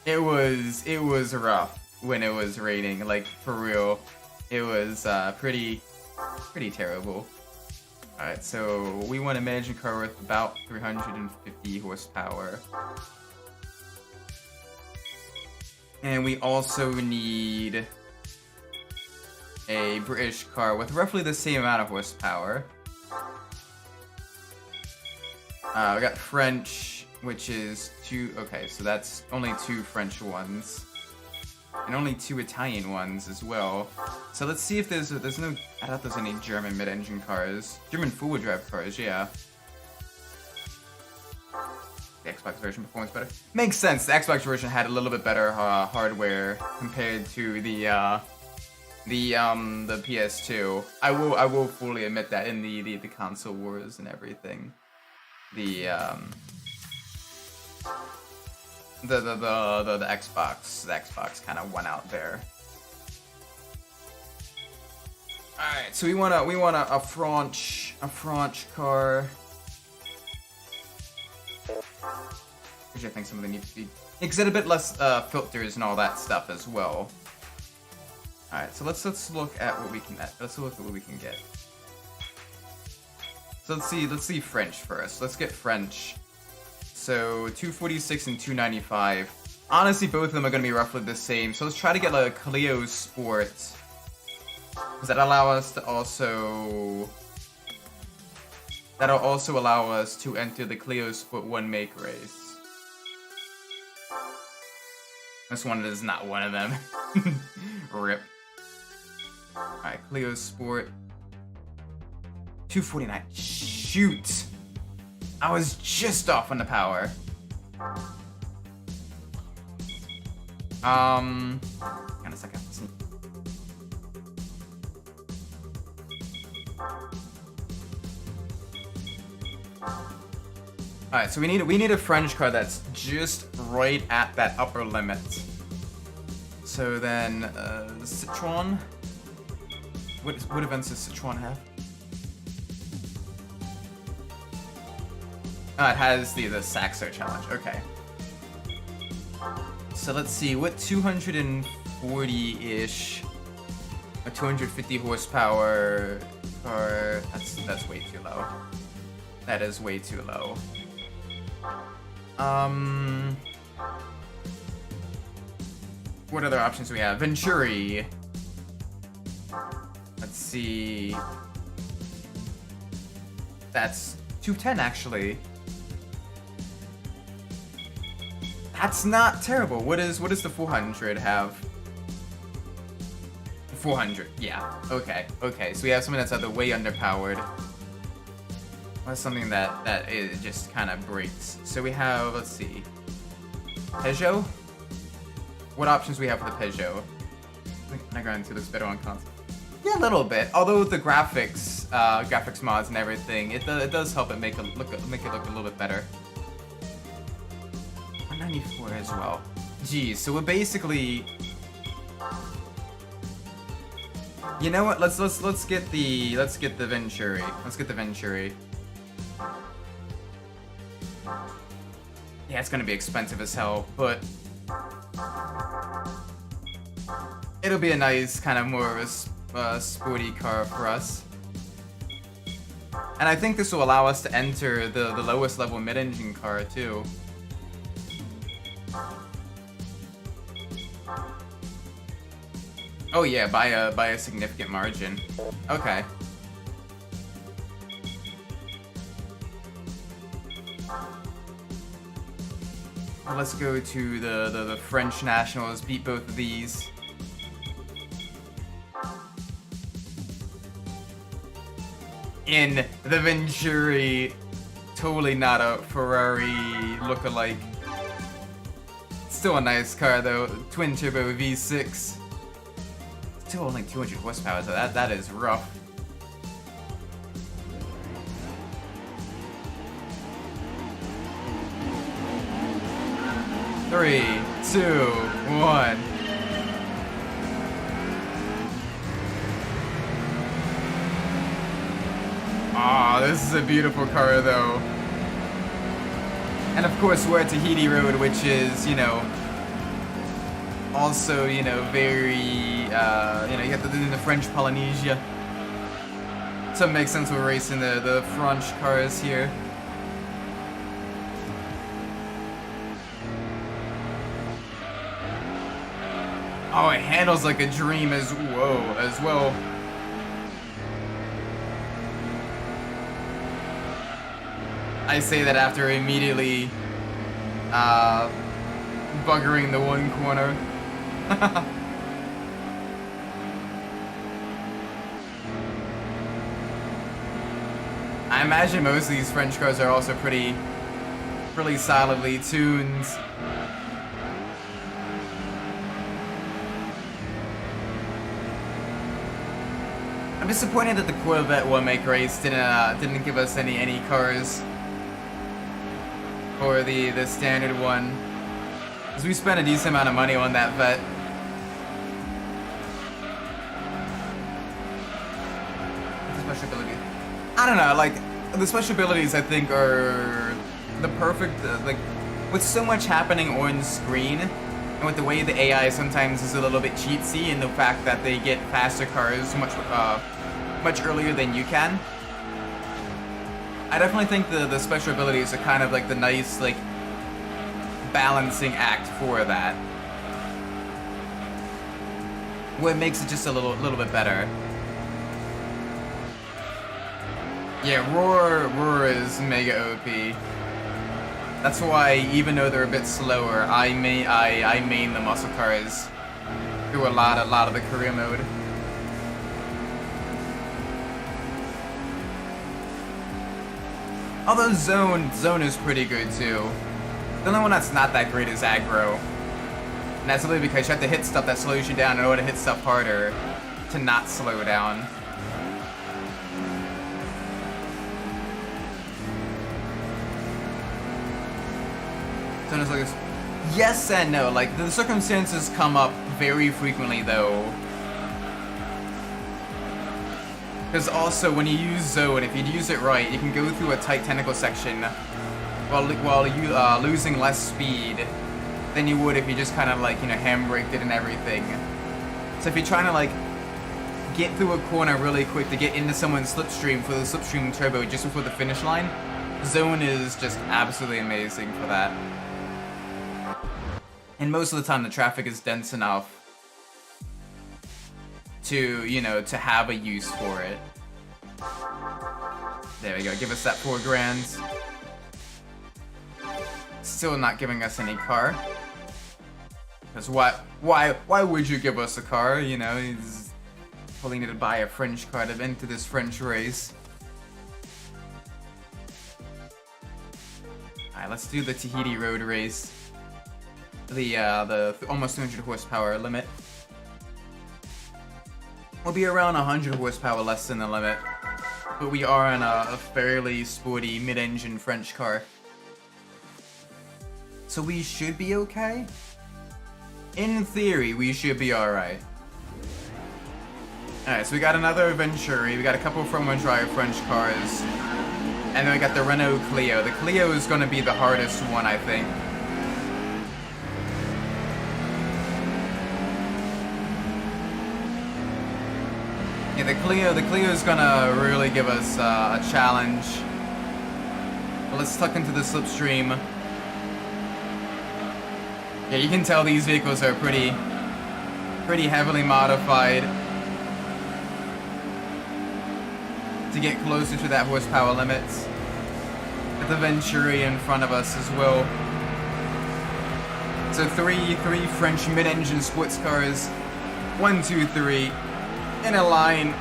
It was rough. When it was raining, like, for real, it was pretty terrible. Alright, so we want to manage a car with about 350 horsepower. And we also need a British car with roughly the same amount of horsepower. We got French, which is 2, okay, so that's only 2 French ones. And only 2 Italian ones as well. So let's see if there's no... I doubt there's any German mid-engine cars. German four-wheel drive cars, yeah. The Xbox version performs better. Makes sense. The Xbox version had a little bit better hardware compared to the PS2. I will fully admit that in the console wars and everything. The Xbox kind of went out there. All right, so we want a French car. Which I think some of them need to be, because it a bit less filters and all that stuff as well. All right, so let's look at what we can get. So let's see French first. Let's get French. So 246 and 295. Honestly, both of them are gonna be roughly the same. So let's try to get like a Clio Sport. Does that allow us to also? That'll also allow us to enter the Clio Sport 1 make race. This one is not one of them. Rip. Alright, Clio Sport. 249. Shoot! I was just off on the power. Hang on a second. Alright, so we need a French car that's just right at that upper limit. So then, Citroën. What events does Citroën have? It has the Saxo challenge. Okay. So let's see, what 240-ish, a 250 horsepower car. That's way too low. That is way too low. What other options do we have? Venturi. Let's see. That's 210 actually. That's not terrible. What does the 400 have? 400. Yeah. Okay. Okay. So we have something that's either way underpowered. That's something that it just kind of breaks. So we have, let's see, Peugeot. What options do we have for the Peugeot? I think my Gran 2 looks better on console. Yeah, a little bit. Although with the graphics mods and everything, it does help it make it look a little bit better. 194 as well. Geez, so we're basically. You know what? Let's get the Venturi. Let's get the Venturi. Yeah, it's gonna be expensive as hell, but it'll be a nice kind of more of a sporty car for us. And I think this will allow us to enter the lowest level mid-engine car too. Oh yeah, by a significant margin. Okay. Well, let's go to the French nationals, beat both of these. In the Venturi, totally not a Ferrari look-alike. Still a nice car though, twin turbo V6. Still only 200 horsepower, so that is rough. Three, two, one. Aw, this is a beautiful car though. And of course we're at Tahiti Road, which is, you know, also, you know, very, you know, you have to do the French Polynesia. So it makes sense we're racing the French cars here. Oh, it handles like a dream as well. I say that after immediately buggering the one corner. I imagine most of these French cars are also pretty solidly tuned. I'm disappointed that the Corvette One Make Race didn't give us any cars for the standard one, because we spent a decent amount of money on that vet. Special ability. I don't know, like the special abilities I think are the perfect like with so much happening on screen. And with the way the AI sometimes is a little bit cheatsy, and the fact that they get faster cars much earlier than you can, I definitely think the special abilities are kind of like the nice, like, balancing act for that. What makes it just a little bit better. Yeah, Roar is mega OP. That's why, even though they're a bit slower, I main the muscle cars through a lot of the career mode. Although Zone is pretty good too. The only one that's not that great is Aggro. And that's only because you have to hit stuff that slows you down in order to hit stuff harder to not slow down. Zone is like this. Yes and no. Like, the circumstances come up very frequently though. Because also, when you use Zone, if you use it right, you can go through a tight technical section while you losing less speed than you would if you just kind of like, you know, handbraked it and everything. So if you're trying to like get through a corner really quick to get into someone's slipstream for the slipstream turbo just before the finish line, Zone is just absolutely amazing for that. And most of the time the traffic is dense enough to, you know, to have a use for it. There we go, give us that 4 grand. Still not giving us any car. Because why would you give us a car? You know, he's probably need to buy a French car to enter this French race. Alright, let's do the Tahiti road race. The almost 200 horsepower limit. We'll be around 100 horsepower less than the limit, but we are in a fairly sporty mid-engine French car. So we should be okay? In theory, we should be alright. Alright, so we got another Venturi, we got a couple front-wheel drive French cars, and then we got the Renault Clio. The Clio is going to be the hardest one, I think. Yeah, the Clio is gonna really give us a challenge. But let's tuck into the slipstream. Yeah, you can tell these vehicles are pretty heavily modified to get closer to that horsepower limit. Got the Venturi in front of us as well. So three French mid-engine sports cars. 1, 2, 3. In a line.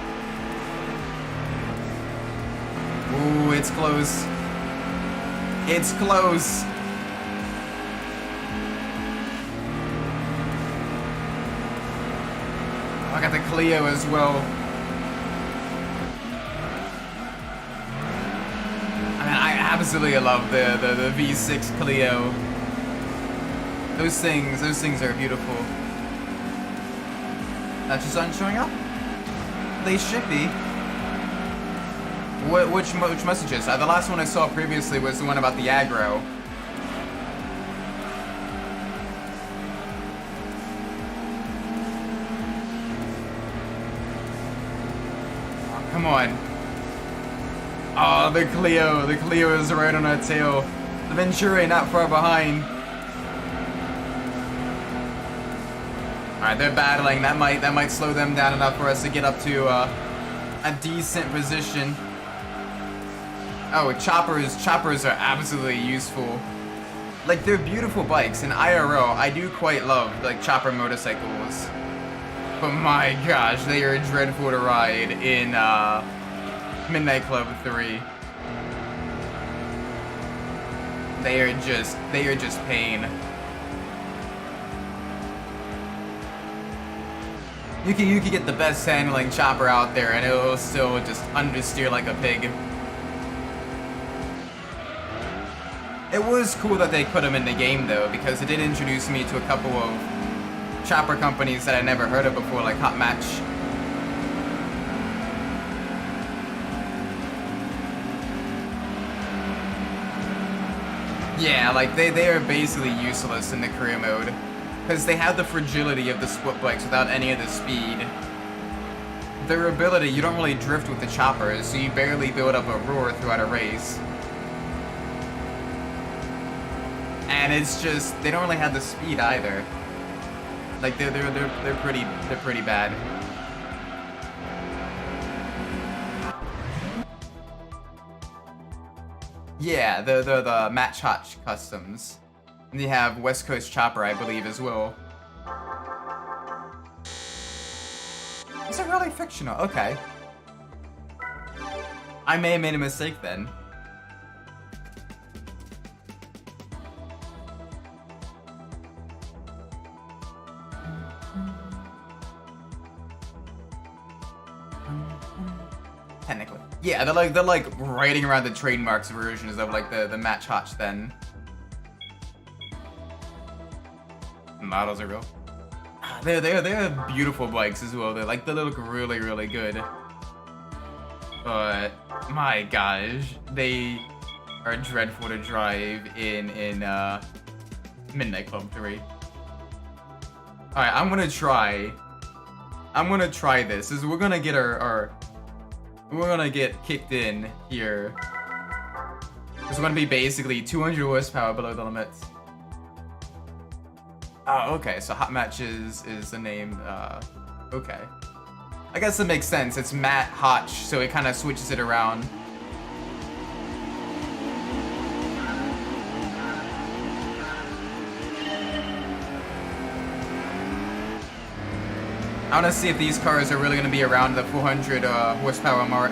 Ooh, it's close. It's close. I got the Clio as well. I mean, I absolutely love the V6 Clio. Those things are beautiful. Just aren't showing up? They should be. Which messages? The last one I saw previously was the one about the aggro. Oh, come on. Oh, the Clio is right on our tail. The Venturi not far behind. Alright, they're battling. That might slow them down enough for us to get up to a decent position. Oh, choppers are absolutely useful. Like, they're beautiful bikes. In IRL, I do quite love, like, chopper motorcycles. But my gosh, they are dreadful to ride in Midnight Club 3. They are just pain. You can get the best handling chopper out there and it'll still just understeer like a pig. It was cool that they put them in the game though, because it did introduce me to a couple of chopper companies that I never heard of before, like Hot Match. Yeah, like they are basically useless in the career mode. Because they have the fragility of the sport bikes without any of the speed. Their ability, you don't really drift with the choppers, so you barely build up a roar throughout a race. And it's just, they don't really have the speed either. Like they're pretty bad. Yeah, the Match Hotch customs. And you have West Coast Chopper, I believe, as well. Is it really fictional? Okay. I may have made a mistake then. Technically. Yeah, they're like writing around the trademarks versions of like the Match Hotch then. Models are real. They're beautiful bikes as well. They look really good. But my gosh, they are dreadful to drive in Midnight Club 3. Alright, I'm gonna try this. We're gonna get we're gonna get kicked in here. It's gonna be basically 200 horsepower below the limits. Oh, okay, so Hot Matches is the name, okay. I guess that makes sense, it's Matt Hotch, so it kind of switches it around. I want to see if these cars are really going to be around the 400 horsepower mark.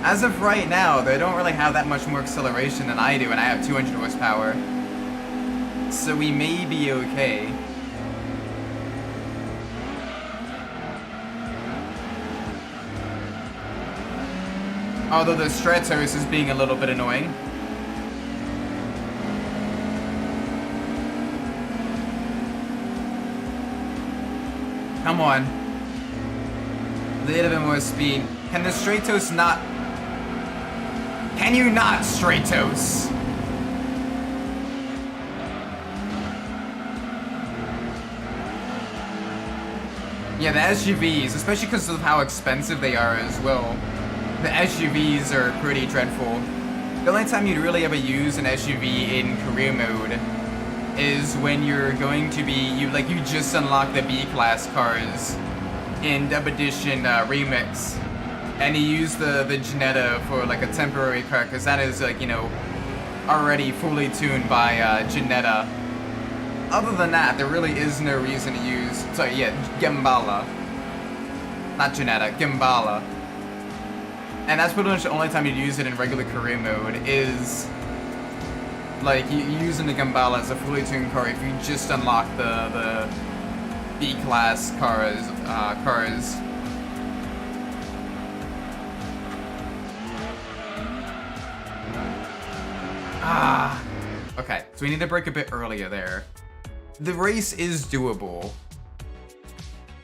As of right now, they don't really have that much more acceleration than I do, and I have 200 horsepower. So we may be okay. Although the Stratos is being a little bit annoying. Come on. A little bit more speed. Can the Stratos not... Can you not, Stratos? Yeah, the SUVs, especially because of how expensive they are as well. The SUVs are pretty dreadful. The only time you'd really ever use an SUV in career mode is when you're going to be, you just unlock the B-class cars in Dub Edition Remix, and you use the Ginetta for like a temporary car, because that is like, you know, already fully tuned by Ginetta. Other than that, there really is no reason to use, sorry, yeah, Gembala. Not Ginetta, Gembala. And that's pretty much the only time you'd use it in regular career mode is like using the Gembala as a fully tuned car if you just unlock the B-class cars. Okay, so we need to break a bit earlier there. The race is doable.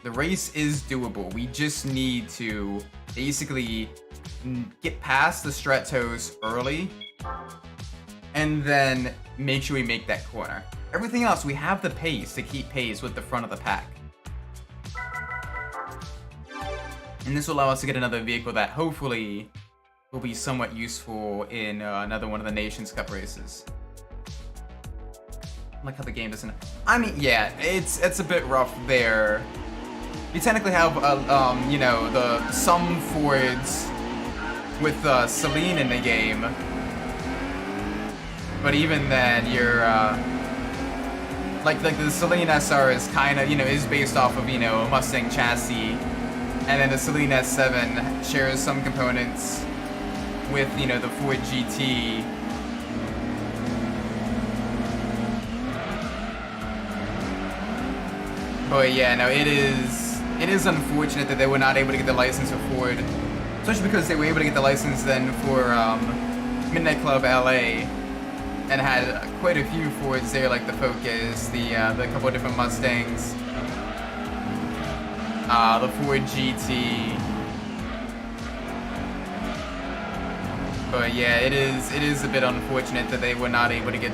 The race is doable. We just need to basically get past the Stratos early and then make sure we make that corner. Everything else, we have the pace to keep pace with the front of the pack. And this will allow us to get another vehicle that hopefully will be somewhat useful in another one of the Nations Cup races. I like how the game doesn't... I mean, yeah, it's a bit rough there. You technically have, you know, some Fords with Celine in the game. But even then, you're, like the Celine SR is kind of, you know, is based off of, you know, a Mustang chassis. And then the Celine S7 shares some components with, you know, the Ford GT. But yeah, no, it is unfortunate that they were not able to get the license for Ford. Especially because they were able to get the license then for Midnight Club LA. And had quite a few Fords there, like the Focus, the couple of different Mustangs, the Ford GT. But yeah, it is a bit unfortunate that they were not able to get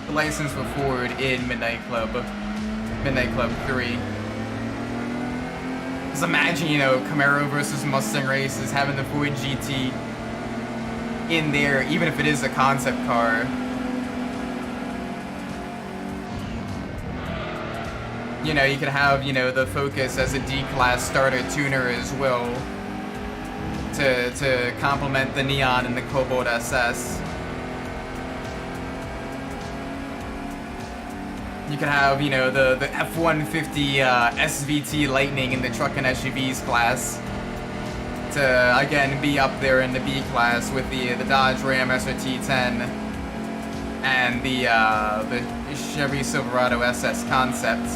the license for Ford in Midnight Club 3. Just imagine, you know, Camaro versus Mustang races, having the Ford GT in there, even if it is a concept car. You know, you could have, you know, the Focus as a D-Class starter tuner as well to complement the Neon and the Cobalt SS. You could have, you know, the F-150 SVT Lightning in the truck and SUVs class to, again, be up there in the B class with the Dodge Ram SRT-10 and the Chevy Silverado SS Concept.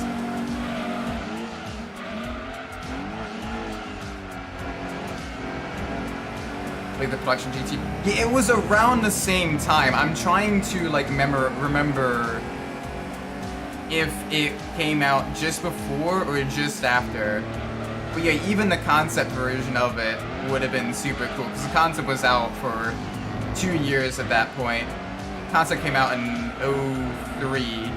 Like the Collection GT. Yeah, it was around the same time. I'm trying to like remember if it came out just before or just after. But yeah, even the concept version of it would have been super cool because the concept was out for 2 years at that point. Concept came out in 03.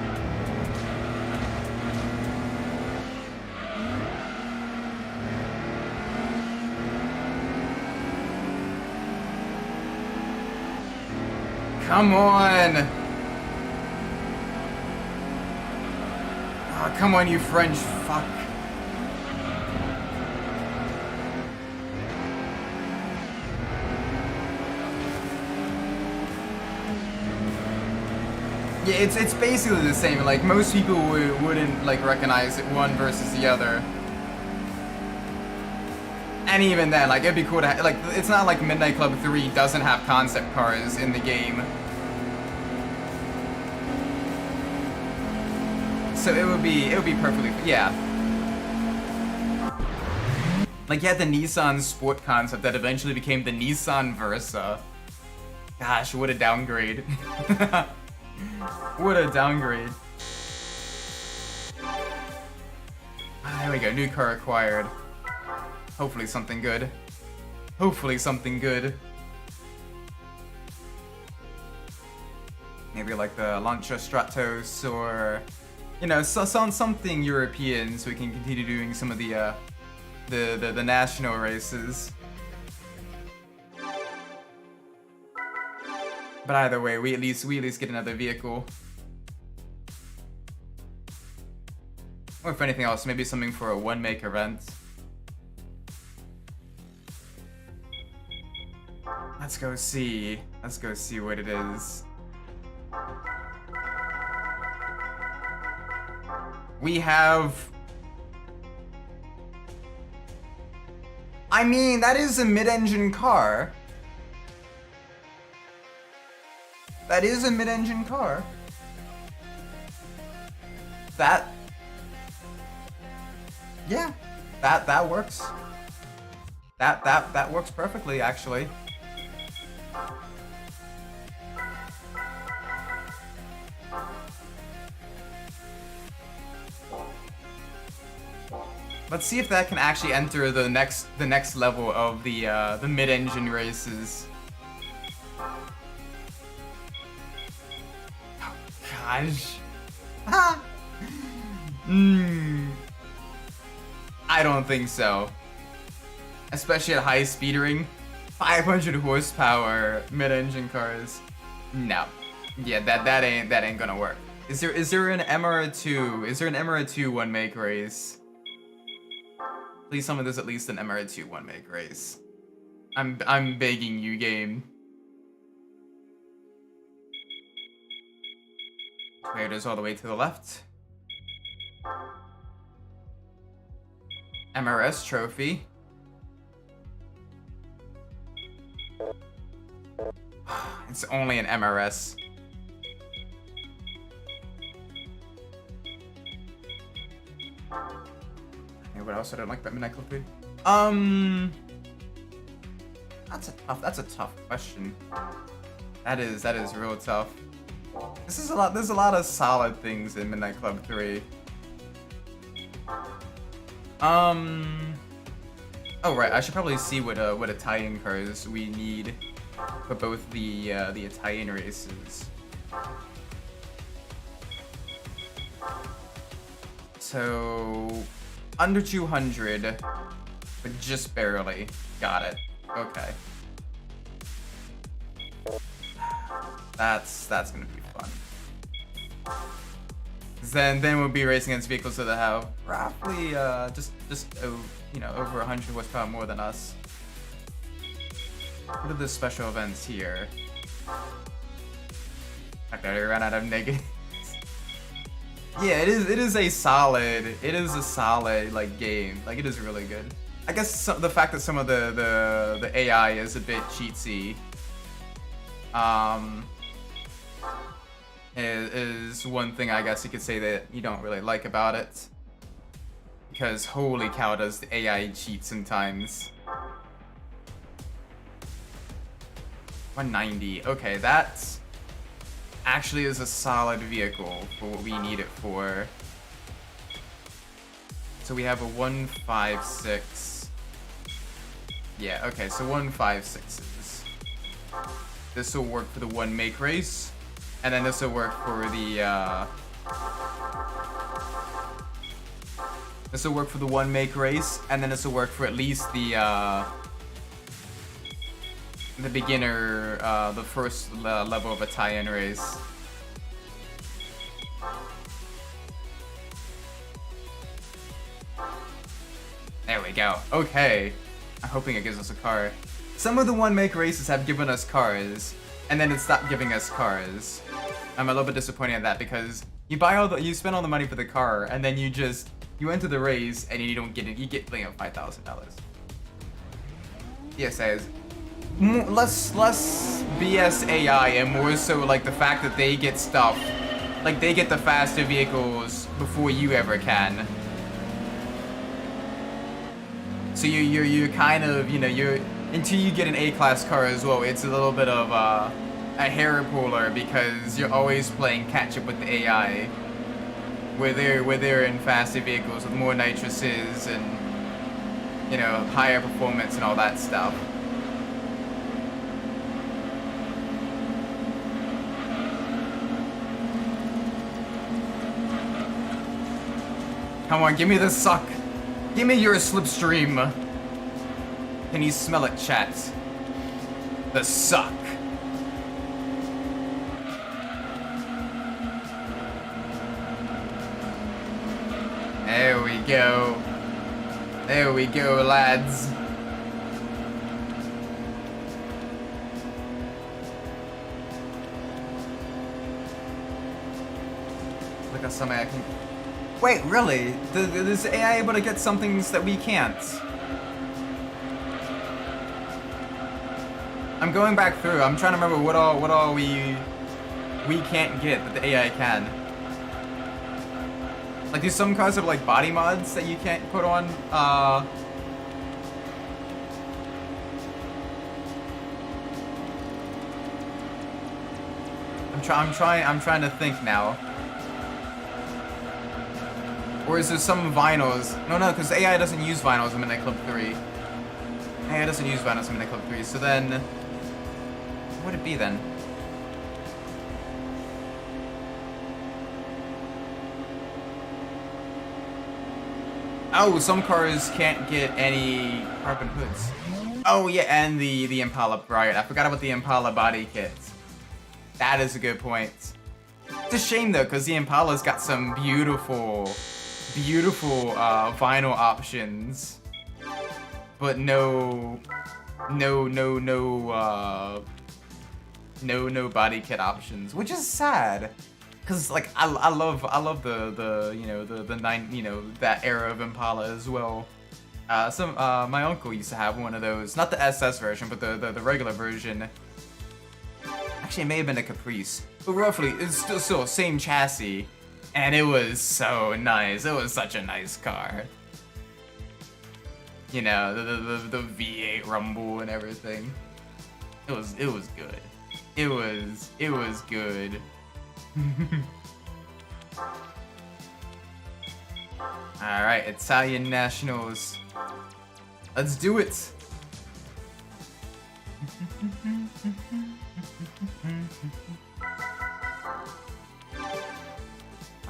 Come on! Oh, come on, you French fuck. Yeah, it's basically the same. Like, most people wouldn't, like, recognize it one versus the other. And even then, like, it'd be cool to have, like, it's not like Midnight Club 3 doesn't have concept cars in the game. So it would be perfectly, yeah. Like, you had the Nissan Sport concept that eventually became the Nissan Versa. Gosh, what a downgrade. What a downgrade. There we go, new car acquired. Hopefully something good. Hopefully something good. Maybe like the Lancia Stratos or, you know, something European so we can continue doing some of the national races. But either way, we at least get another vehicle. Or if anything else, maybe something for a one-make event. Let's go see what it is. We have... I mean, that is a mid-engine car. That is a mid-engine car. That... Yeah, that works. That works perfectly, actually. Let's see if that can actually enter the next level of the mid-engine races. Oh gosh. I don't think so. Especially at high speedering. 500 horsepower mid-engine cars. No. Yeah, that ain't gonna work. Is there an MR2? Is there an MR2 one-make race? Please tell me there's at least an MR2 one-make race. I'm begging you, game. Toyota's all the way to the left. MRS trophy. It's only an MRS. Hey, what else I don't like about Midnight Club 3? That's a tough question. That is real tough. There's a lot of solid things in Midnight Club 3. Oh right, I should probably see what Italian cars we need for both the Italian races. So under 200, but just barely. Got it. Okay. That's gonna be fun. Then we'll be racing against vehicles that have roughly just you know, over 100 horsepower more than us. What are the special events here? Okay, I ran out of negatives. Yeah, it is a solid like game. Like, it is really good. I guess the fact that some of the AI is a bit cheatsy is one thing I guess you could say that you don't really like about it. Because holy cow, does the AI cheat sometimes. 190. Okay, that actually is a solid vehicle for what we need it for. So we have a 156. Yeah, okay, so 156s. This will work for the one make race, and then this will work for the this will work for the one make race, and then this will work for at least the beginner, the first level of a tie-in race. There we go. Okay. I'm hoping it gives us a car. Some of the one-make races have given us cars, and then it stopped giving us cars. I'm a little bit disappointed at that because you spend all the money for the car, and then you enter the race and you don't get it. You get like $5,000. Yes, says less BS AI and more so like the fact that they get stuff, like they get the faster vehicles before you ever can. So you're kind of, you know, until you get an A-class car as well, it's a little bit of a hair puller because you're always playing catch up with the AI, where they're in faster vehicles with more nitroses and, you know, higher performance and all that stuff. Come on, give me the suck. Give me your slipstream. Can you smell it, chat? The suck. There we go. There we go, lads. Look at something I can... Wait, really? Is AI able to get some things that we can't? I'm going back through. I'm trying to remember what all we can't get that the AI can. Like, do some cars have like body mods that you can't put on? I'm trying to think now. Or is there some vinyls? No, because AI doesn't use vinyls in Midnight Club 3. AI doesn't use vinyls in Midnight Club 3, so then... what would it be then? Oh, some cars can't get any carbon hoods. Oh yeah, and the Impala, right. I forgot about the Impala body kit. That is a good point. It's a shame though, because the Impala's got some beautiful vinyl options, but no body kit options, which is sad, because like I love the you know that era of Impala as well. My uncle used to have one of those, not the SS version, but the regular version. Actually, it may have been a Caprice, but roughly it's still same chassis. And it was so nice. It was such a nice car. You know, the V8 rumble and everything. It was good. It was good. All right, Italian nationals. Let's do it.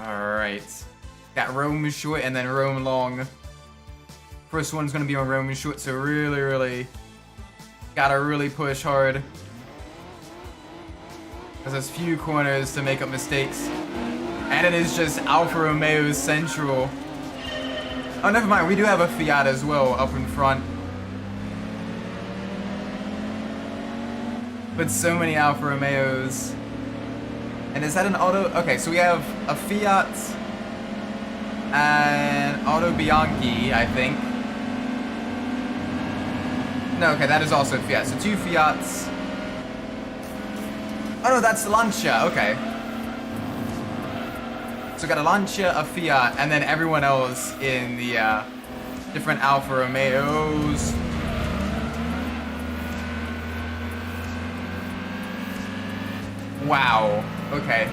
Alright. Got Rome short and then Rome long. First one's gonna be on Rome short, so really gotta really push hard. Because there's few corners to make up mistakes. And it is just Alfa Romeo Central. Oh, never mind, we do have a Fiat as well up in front. But so many Alfa Romeos. And is that an auto? Okay, so we have a Fiat and Auto Bianchi, I think. No, okay, that is also Fiat. So 2 Fiats. Oh no, that's the Lancia, okay. So we got a Lancia, a Fiat, and then everyone else in the different Alfa Romeos. Wow, okay.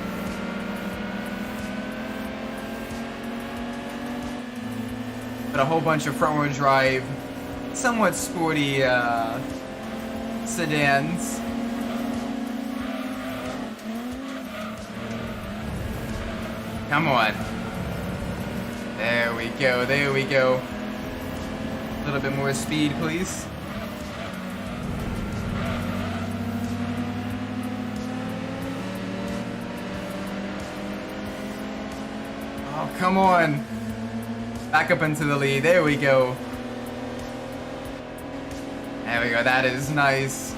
Got a whole bunch of front-wheel drive, somewhat sporty sedans. Come on. There we go, there we go. A little bit more speed, please. Oh, come on. Back up into the lead. There we go. There we go. That is nice.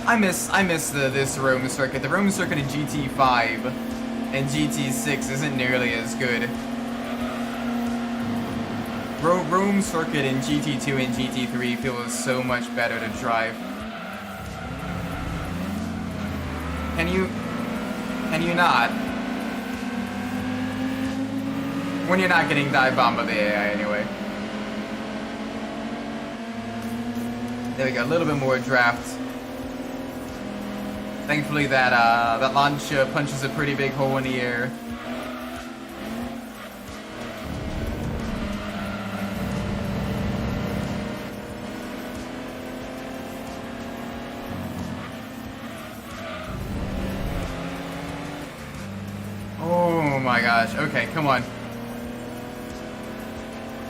I miss this Rome circuit. The Rome circuit in GT5 and GT6 isn't nearly as good. Rome circuit in GT2 and GT3 feels so much better to drive. Can you not? When you're not getting dive bombed by the AI anyway. There we go, a little bit more draft. Thankfully that Lancia punches a pretty big hole in the air. Oh my gosh, okay, come on.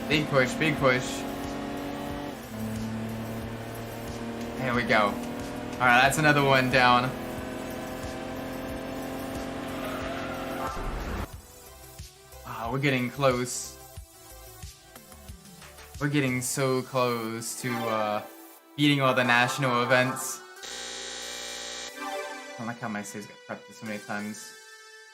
Big push, big push. There we go. Alright, that's another one down. Wow, we're getting close. We're getting so close to beating all the national events. I don't like how my saves get corrupted so many times.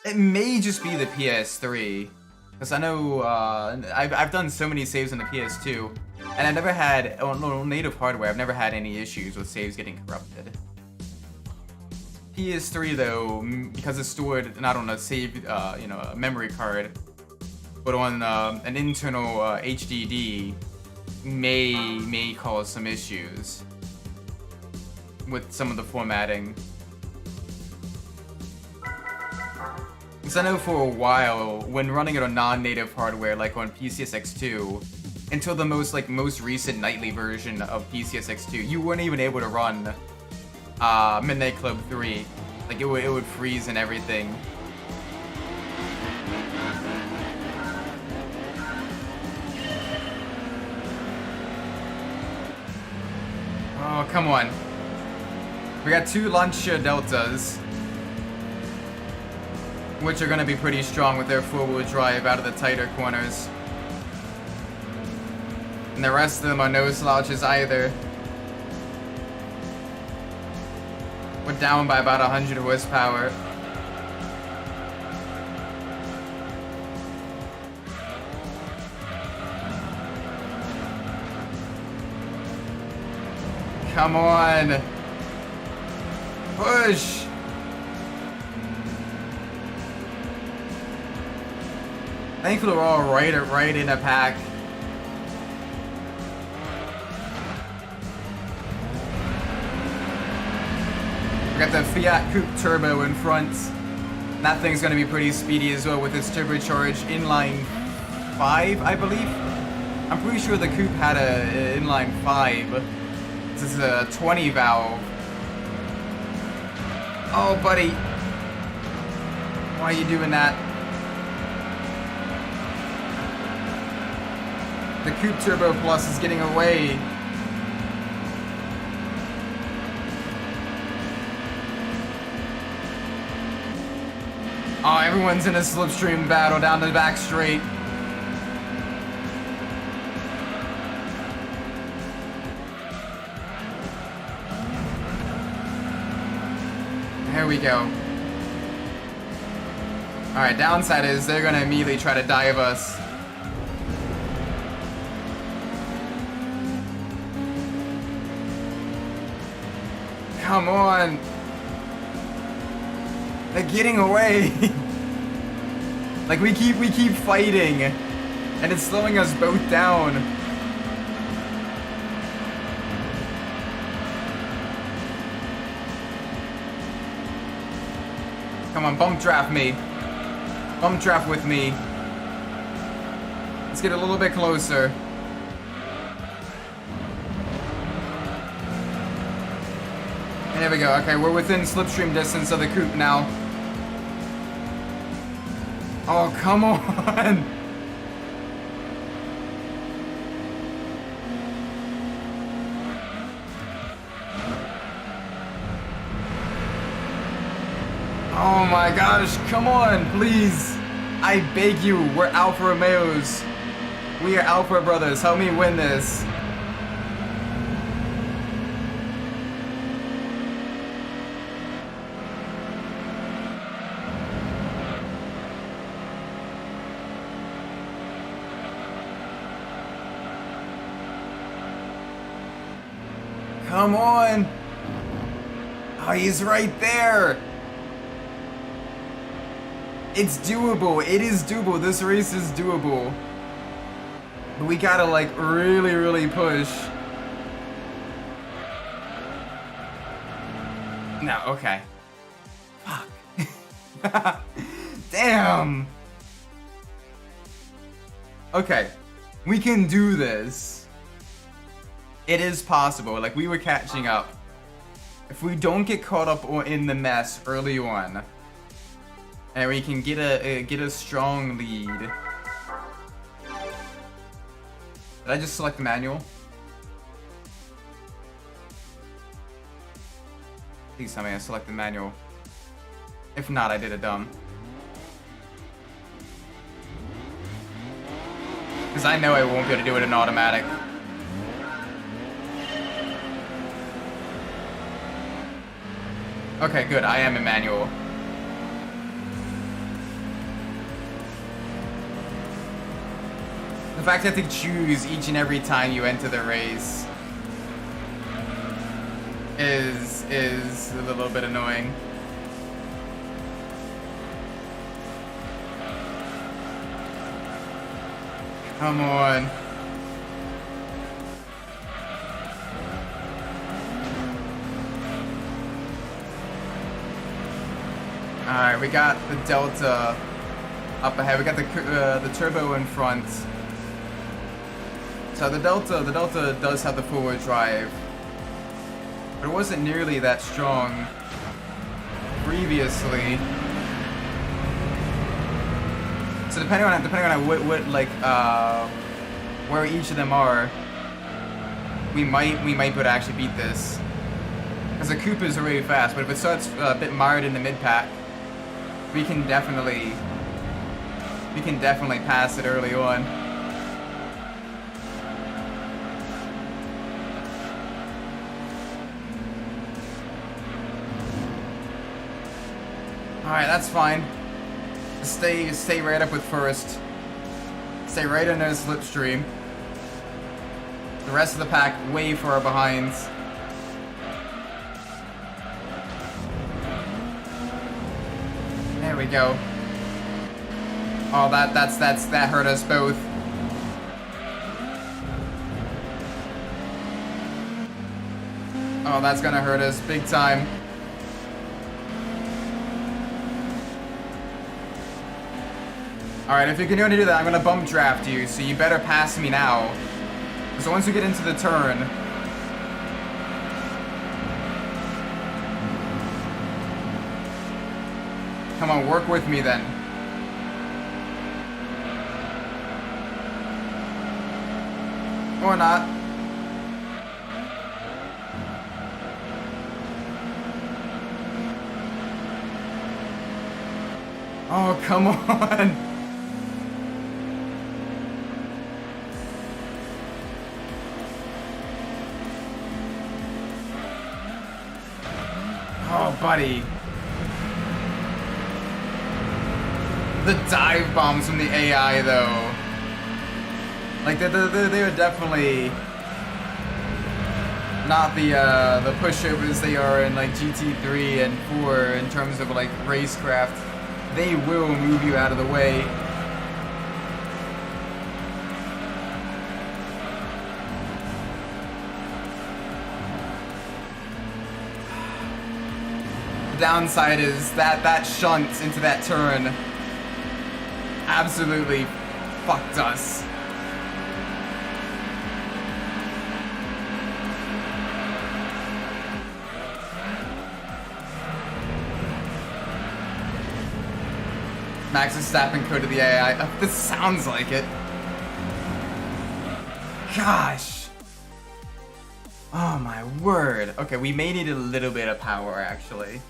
It may just be the PS3. Because I know I've done so many saves on the PS2, and I've never had, on native hardware, I've never had any issues with saves getting corrupted. PS3 though, because it's stored not on a save, a memory card, but on an internal HDD, may cause some issues with some of the formatting. Because I know for a while, when running it on non-native hardware, like on PCSX2, until the most recent nightly version of PCSX2, you weren't even able to run Midnight Club 3. Like it would freeze and everything. Oh, come on. We got 2 Lancia Deltas, which are going to be pretty strong with their 4-wheel drive out of the tighter corners. And the rest of them are no slouches either. We're down by about 100 horsepower. Come on. Push. Thankfully, we're all right in a pack. We got the Fiat Coupe Turbo in front. And that thing's gonna be pretty speedy as well with its turbocharged inline 5, I believe. I'm pretty sure the Coupe had a inline 5. This is a 20 valve. Oh, buddy. Why are you doing that? The Coupe Turbo Plus is getting away. Oh, everyone's in a slipstream battle down the back straight. There we go. Alright, downside is they're gonna immediately try to dive us. Come on. They're getting away. Like we keep fighting and it's slowing us both down. Come on, bump draft me. Bump draft with me. Let's get a little bit closer. There we go. Okay, we're within slipstream distance of the coupe now. Oh, come on. Oh my gosh, come on, please. I beg you, we're Alfa Romeos. We are Alfa brothers. Help me win this. Come on! Oh, he's right there! It's doable. It is doable. This race is doable. But we gotta, like, really, really push. No, okay. Fuck. Damn! Okay. We can do this. It is possible. Like, we were catching up. If we don't get caught up in the mess early on, and we can get a strong lead. Did I just select the manual? Please tell me I select the manual. If not, I did it dumb. Because I know I won't be able to do it in automatic. Okay, good. I am in manual. The fact that you have to choose each and every time you enter the race is a little bit annoying. Come on. Alright, we got the Delta up ahead. We got the turbo in front. So the Delta does have the forward drive, but it wasn't nearly that strong previously. So depending on what like where each of them are, we might be able to actually beat this. Because the coupe is really fast, but if it starts a bit mired in the mid pack, we can definitely pass it early on. Alright, that's fine. Stay right up with first. Stay right in their slipstream. The rest of the pack way far behind. There we go. Oh, that hurt us both. Oh, that's gonna hurt us big time. Alright, if you can only do that, I'm gonna bump draft you, so you better pass me now. So once we get into the turn, Come on, work with me then. Or not. Oh, come on. Oh, buddy. The dive bombs from the AI, though. Like, they're definitely not the pushovers they are in, like, GT3 and 4 in terms of, like, racecraft. They will move you out of the way. The downside is that shunt into that turn absolutely fucked us. Max Verstappen code to the AI. Oh, this sounds like it. Gosh. Oh my word. Okay, we may need a little bit of power actually.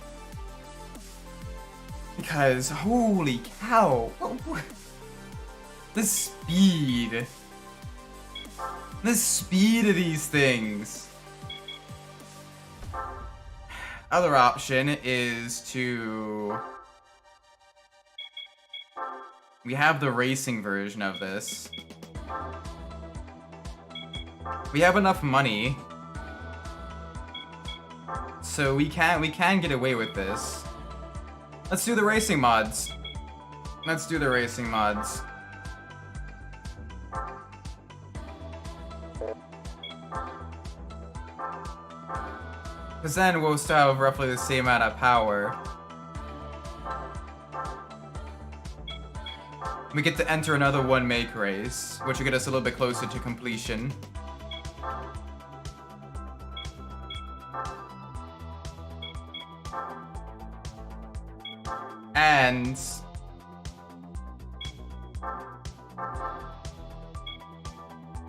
Because holy cow. The speed. The speed of these things. Other option is to... We have the racing version of this. We have enough money, so we can get away with this. Let's do the racing mods. Let's do the racing mods. Because then we'll still have roughly the same amount of power. We get to enter another one-make race, which will get us a little bit closer to completion. And...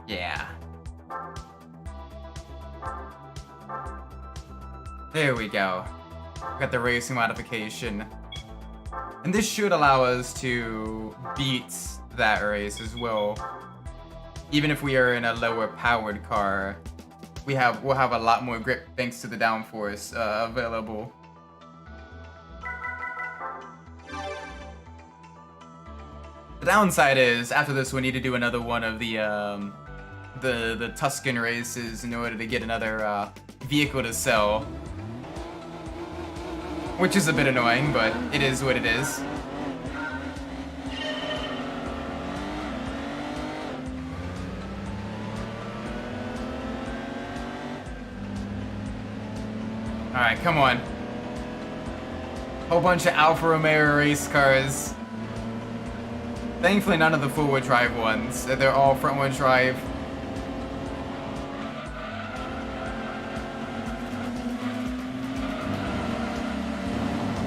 yeah. There we go. We got the racing modification. And this should allow us to beat that race as well. Even if we are in a lower powered car, we'll have a lot more grip thanks to the downforce available. The downside is, after this we need to do another one of the Tuscan races in order to get another vehicle to sell. Which is a bit annoying, but it is what it is. Alright, come on. Whole bunch of Alfa Romeo race cars. Thankfully none of the four-wheel drive ones. They're all front-wheel drive.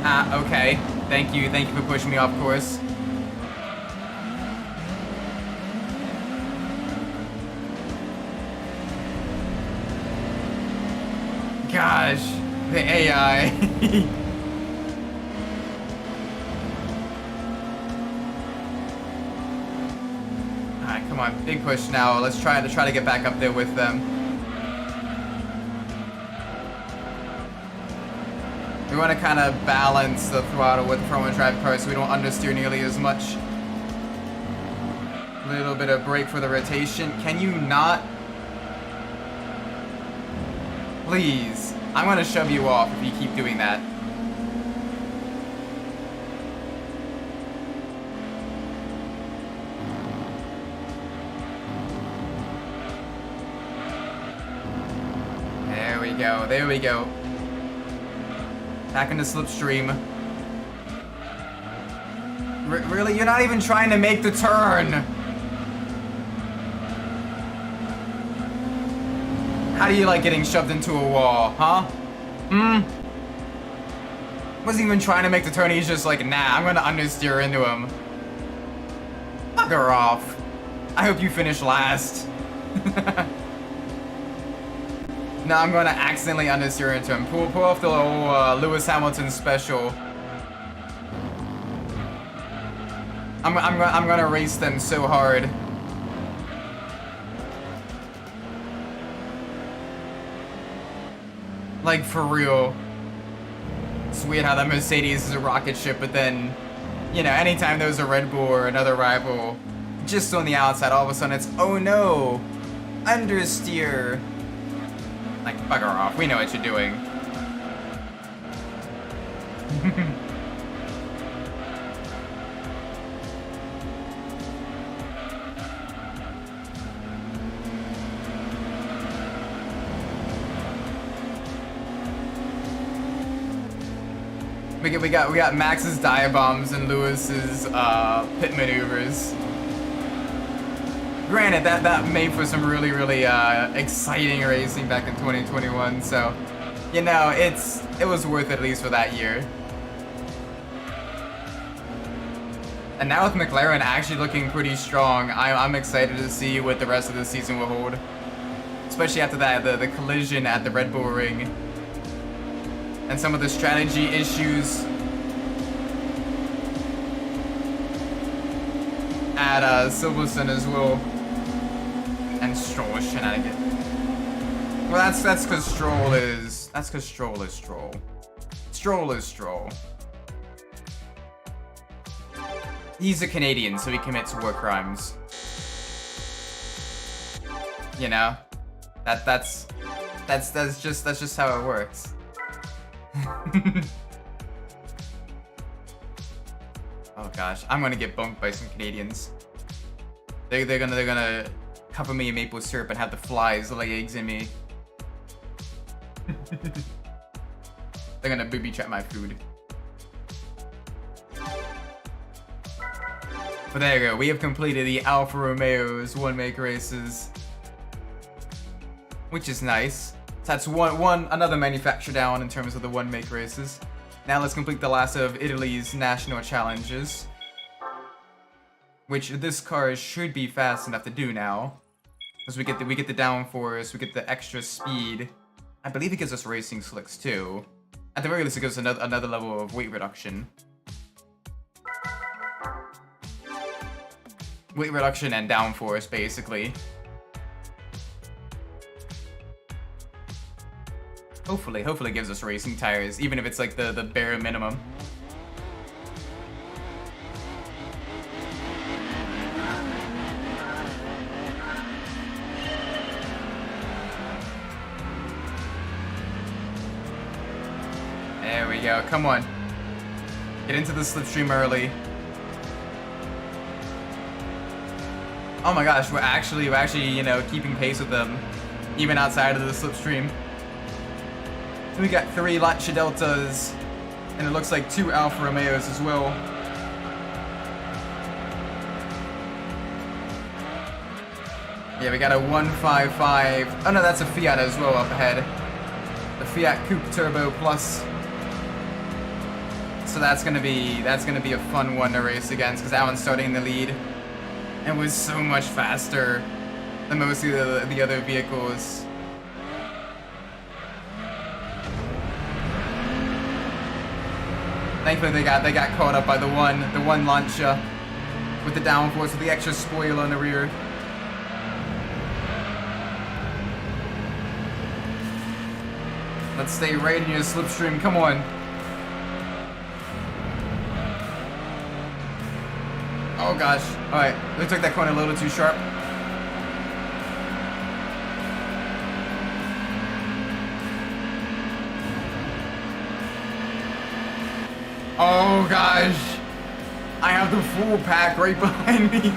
Ah, okay. Thank you for pushing me off course. Gosh, the AI. Alright, come on, big push now. Let's try to get back up there with them. We want to kind of balance the throttle with the front-wheel drive car so we don't understeer nearly as much. A little bit of brake for the rotation. Can you not? Please. I'm going to shove you off if you keep doing that. There we go. There we go. Back into slipstream. Really? You're not even trying to make the turn! How do you like getting shoved into a wall, huh? Wasn't even trying to make the turn, he's just like, nah, I'm gonna understeer into him. Bugger off. I hope you finish last. No, I'm gonna accidentally understeer into him. Pull off the old Lewis Hamilton special. I'm gonna race them so hard. Like, for real. It's weird how that Mercedes is a rocket ship, but then, you know, anytime there's a Red Bull or another rival, just on the outside, all of a sudden it's, oh no, understeer. Like, bugger off, we know what you're doing. We got Max's dive bombs and Lewis's pit maneuvers. Granted, that made for some really exciting racing back in 2021. So, you know, it was worth it at least for that year. And now with McLaren actually looking pretty strong, I'm excited to see what the rest of the season will hold. Especially after that the collision at the Red Bull Ring. And some of the strategy issues at Silverstone as well. And Stroll shenanigans. Well, that's because Stroll is Stroll. Stroll is Stroll. He's a Canadian, so he commits war crimes. You know, that's just how it works. Oh gosh, I'm gonna get bumped by some Canadians. They're gonna cover me in maple syrup and have the flies lay eggs in me. They're gonna booby trap my food. But there you go, we have completed the Alfa Romeo's one-make races, which is nice. So that's another manufacturer down in terms of the one-make races. Now let's complete the last of Italy's national challenges, which this car should be fast enough to do now, because we get the downforce, we get the extra speed. I believe it gives us racing slicks too. At the very least, it gives us another level of weight reduction. Weight reduction and downforce, basically. Hopefully it gives us racing tires, even if it's like the bare minimum. There we go, come on. Get into the slipstream early. Oh my gosh, we're actually, you know, keeping pace with them, even outside of the slipstream. We got 3 Lancia Deltas, and it looks like 2 Alfa Romeos as well. Yeah, we got a 155. Oh no, that's a Fiat as well up ahead. The Fiat Coupe Turbo Plus. So that's gonna be a fun one to race against, because that one's starting in the lead and was so much faster than most of the other vehicles. Thankfully they got caught up by the one Lancia with the downforce with the extra spoiler on the rear. Let's stay right in your slipstream, come on. Oh gosh, alright, they took that corner a little too sharp. Oh gosh, I have the full pack right behind me.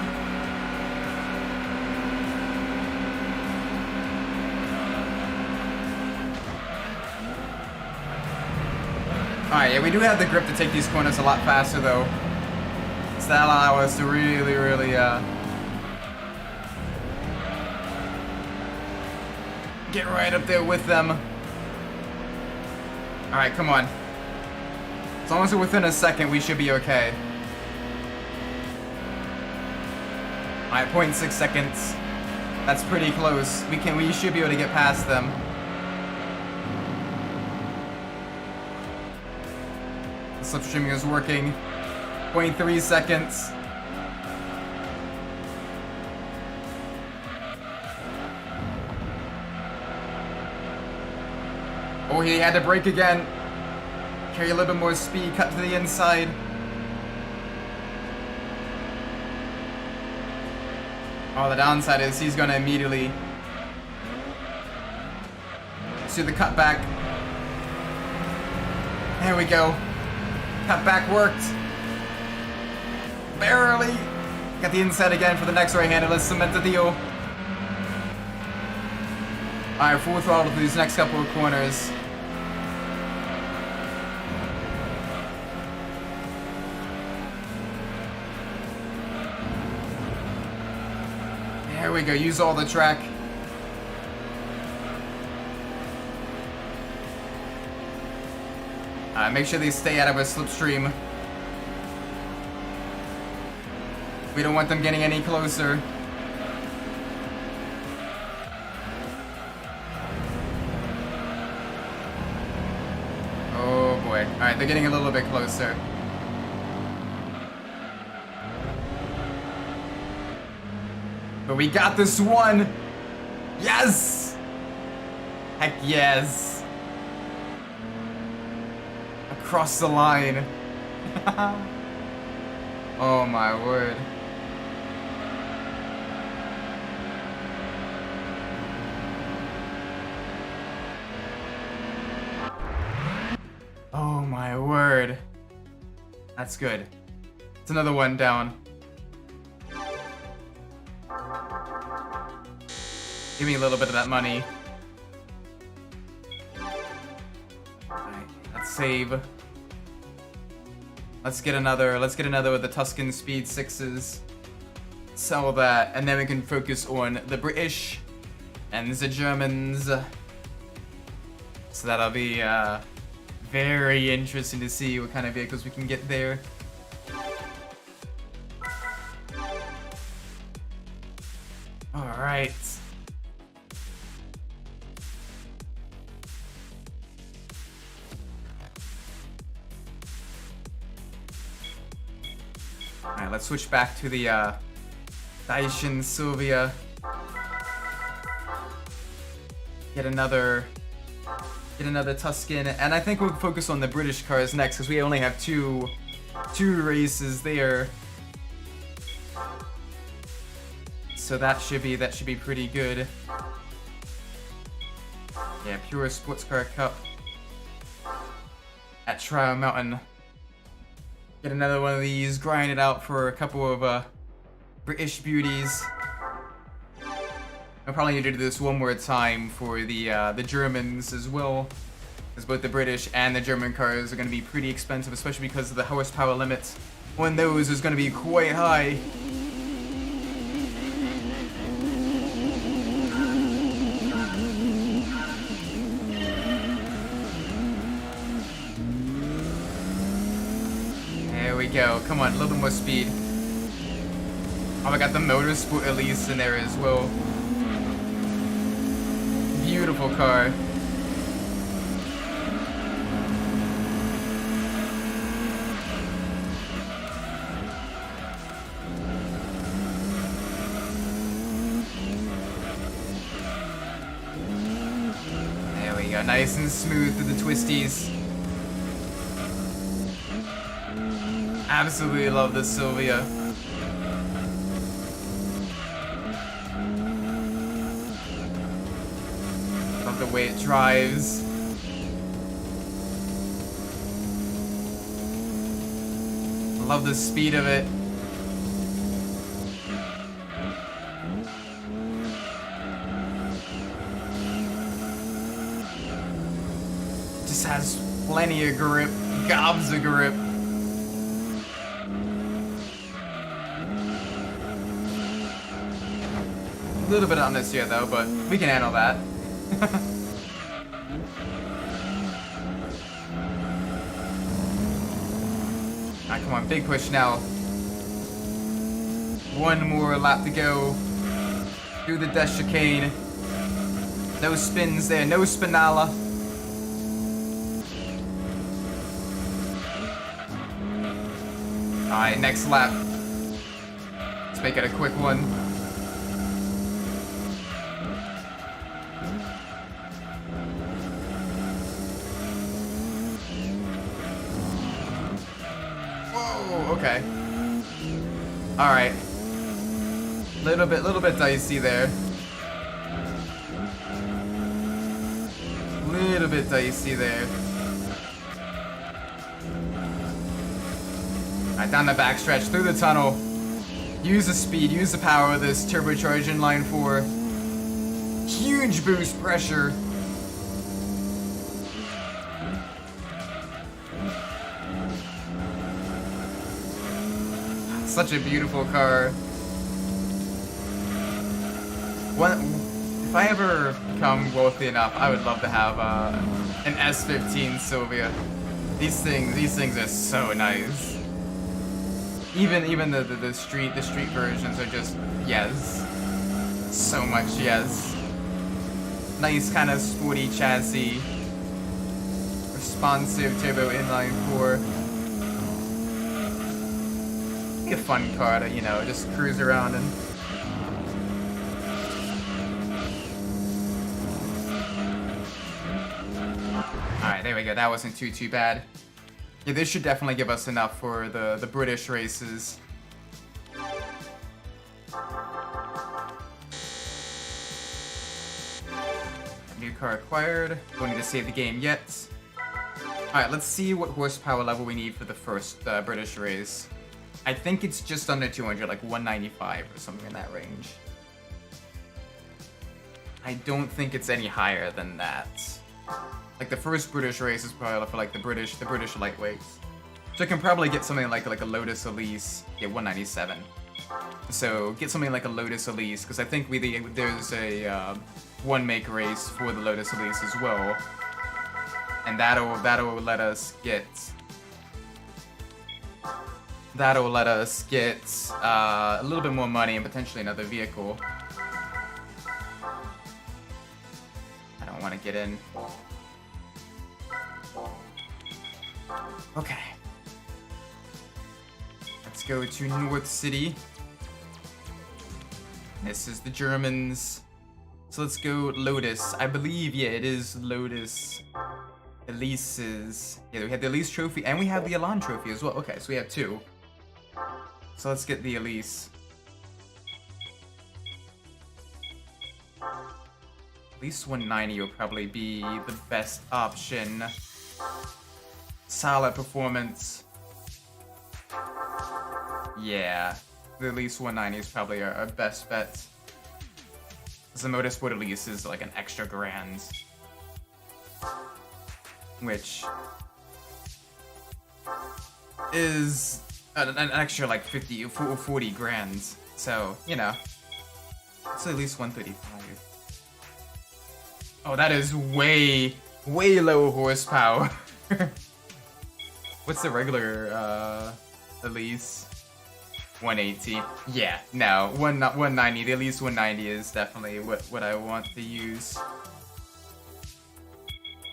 Alright, yeah, we do have the grip to take these corners a lot faster though. So that'll allow us to really, get right up there with them. Alright, come on. As long as we're within a second, we should be okay. Alright, 0.6 seconds. That's pretty close. We should be able to get past them. The slipstreaming is working. 0.3 seconds. Oh, he had to brake again. Carry a little bit more speed, cut to the inside. Oh, the downside is he's gonna immediately see the cutback. There we go. Cutback worked. Barely. Got the inside again for the next right-hander. Let's cement the deal. Alright, full throttle for these next couple of corners. There we go, use all the track. Make sure they stay out of a slipstream. We don't want them getting any closer. Oh boy. Alright, they're getting a little bit closer. But we got this one! Yes! Heck yes! Across the line. Oh my word. Oh my word. That's good. It's another one down. Give me a little bit of that money. Alright, let's save. Let's get another with the Tuscan Speed 6s. Sell that, and then we can focus on the British and the Germans. So that'll be very interesting to see what kind of vehicles we can get there. Alright. Alright, let's switch back to the Daishin Sylvia. Get another Tuscan, and I think we'll focus on the British cars next because we only have two races there. So that should be pretty good. Yeah, pure sports car cup at Trial Mountain. Get another one of these, grind it out for a couple of British beauties. I probably need to do this one more time for the Germans as well, because both the British and the German cars are going to be pretty expensive, especially because of the horsepower limit on those is going to be quite high. There we go. Come on, a little bit more speed. Oh, I got the motorsport Elise in there as well. Beautiful car. There we go, nice and smooth through the twisties. Absolutely love this Sylvia. Love the way it drives. Love the speed of it. Just has plenty of grip, gobs of grip. A little bit on this here though, but we can handle that. Alright, come on, big push now. One more lap to go. Through the death chicane. No spins there, no spinala. Alright, next lap. Let's make it a quick one. Whoa, okay. Alright. Little bit dicey there. Little bit dicey there. Alright, down the backstretch, through the tunnel. Use the speed, use the power of this turbocharged inline 4. Huge boost pressure. Such a beautiful car. If I ever become wealthy enough, I would love to have an S15 Sylvia. These things are so nice. Even the street versions are just yes. So much yes. Nice kind of sporty chassis. Responsive turbo inline 4. Be a fun car to, you know, just cruise around in. Alright, there we go. That wasn't too bad. Yeah, this should definitely give us enough for the British races. New car acquired. Don't need to save the game yet. Alright, let's see what horsepower level we need for the first British race. I think it's just under 200, like 195 or something in that range. I don't think it's any higher than that. Like the first British race is probably for like the British lightweights. So I can probably get something like a Lotus Elise, yeah, 197. So get something like a Lotus Elise, because I think there's a one make race for the Lotus Elise as well, and that'll let us get a little bit more money and potentially another vehicle. I don't want to get in. Okay. Let's go to North City. This is the Germans. So let's go Lotus. I believe, yeah, it is Lotus Elise's. Yeah, we have the Elise trophy and we have the Elan trophy as well. Okay, so we have two. So let's get the Elise. Elise 190 will probably be the best option. Solid performance. Yeah, the Elise 190 is probably our best bet. Because the Motorsport Elise is like an extra grand. Which is an extra like 50 or 40 grand. So, you know, it's at least 135. Oh, that is way low horsepower. What's the regular Elise? 180. Yeah, no, 190. The Elise 190 is definitely what I want to use.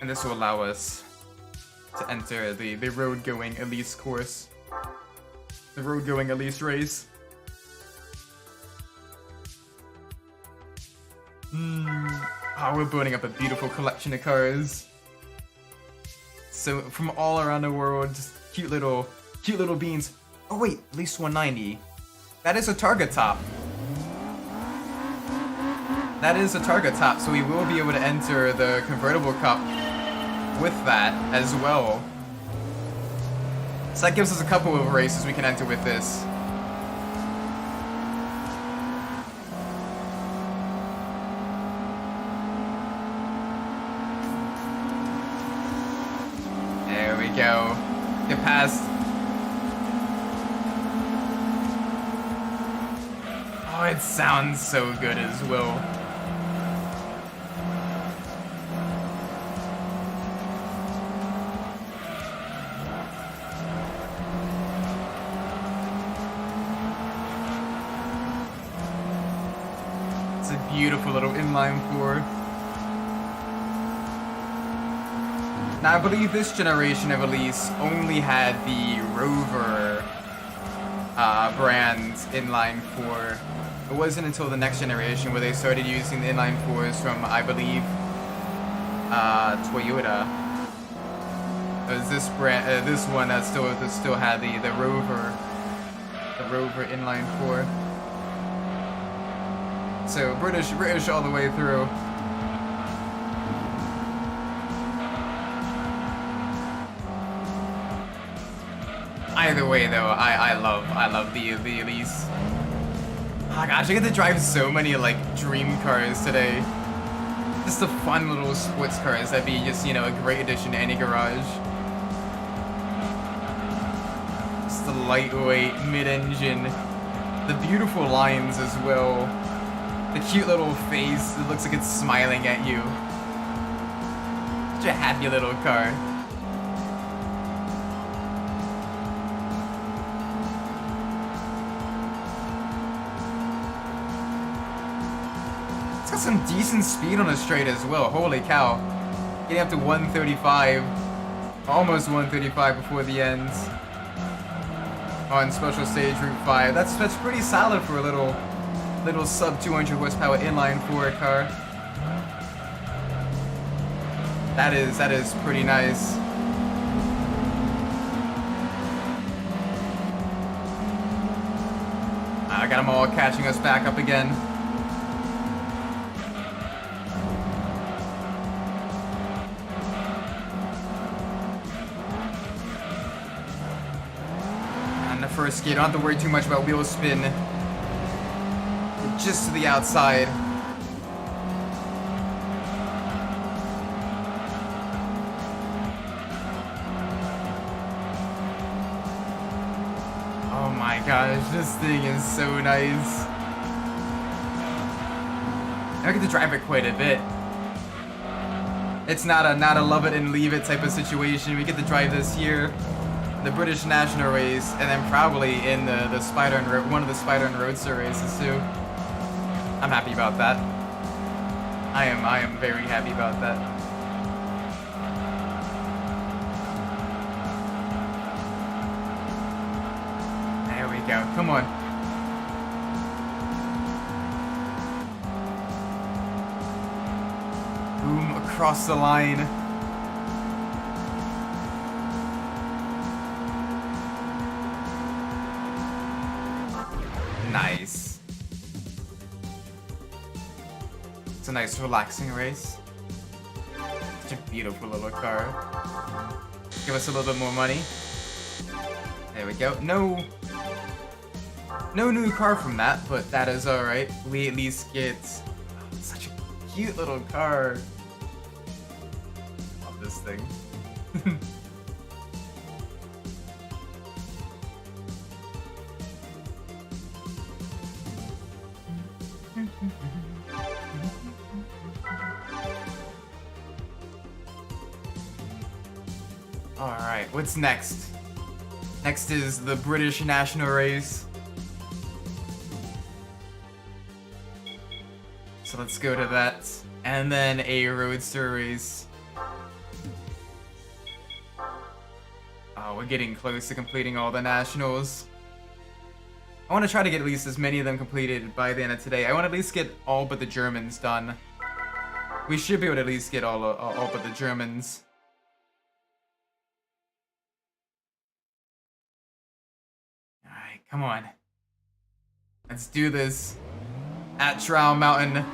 And this will allow us to enter the road-going Elise course. The road-going Elise race. Oh, we're burning up a beautiful collection of cars. So, from all around the world, just cute little beans. Oh wait, at least 190. That is a Targa top. That is a Targa top, so we will be able to enter the Convertible Cup with that as well. So that gives us a couple of races we can enter with this. There we go. Get past. Oh, it sounds so good as well. beautiful little inline four. Now I believe this generation of release only had the Rover brand inline four. It wasn't until the next generation where they started using the inline fours from, I believe, Toyota. It was this brand, this one that still had the Rover inline four. So British all the way through. Either way, though, I love the Elise. Oh gosh, I get to drive so many like dream cars today. Just the fun little sports cars that'd be just, you know, a great addition to any garage. Just the lightweight mid-engine, the beautiful lines as well, the cute little face. It looks like it's smiling at you. Such a happy little car. Some decent speed on the straight as well. Holy cow. Getting up to 135. Almost 135 before the end. On Special Stage Route 5. That's pretty solid for a little sub 200 horsepower inline 4 car. That is pretty nice. I got them all catching us back up again. First skid, don't have to worry too much about wheel spin. Just to the outside. Oh my gosh, this thing is so nice. I get to drive it quite a bit. It's not a love it and leave it type of situation. We get to drive this here. The British National race, and then probably in the Spider and one of the Spider and Roadster races too. I'm happy about that. I am very happy about that. There we go. Come on. Boom across the line. Nice. It's a nice relaxing race. Such a beautiful little car. Give us a little bit more money. There we go. No new car from that, but that is alright. We at least get such a cute little car. Love this thing. Alright, what's next? Next is the British National race. So let's go to that. And then a Roadster race. Oh, we're getting close to completing all the Nationals. I want to try to get at least as many of them completed by the end of today. I want to at least get all but the Germans done. We should be able to at least get all but the Germans. Alright, come on. Let's do this. At Trow Mountain.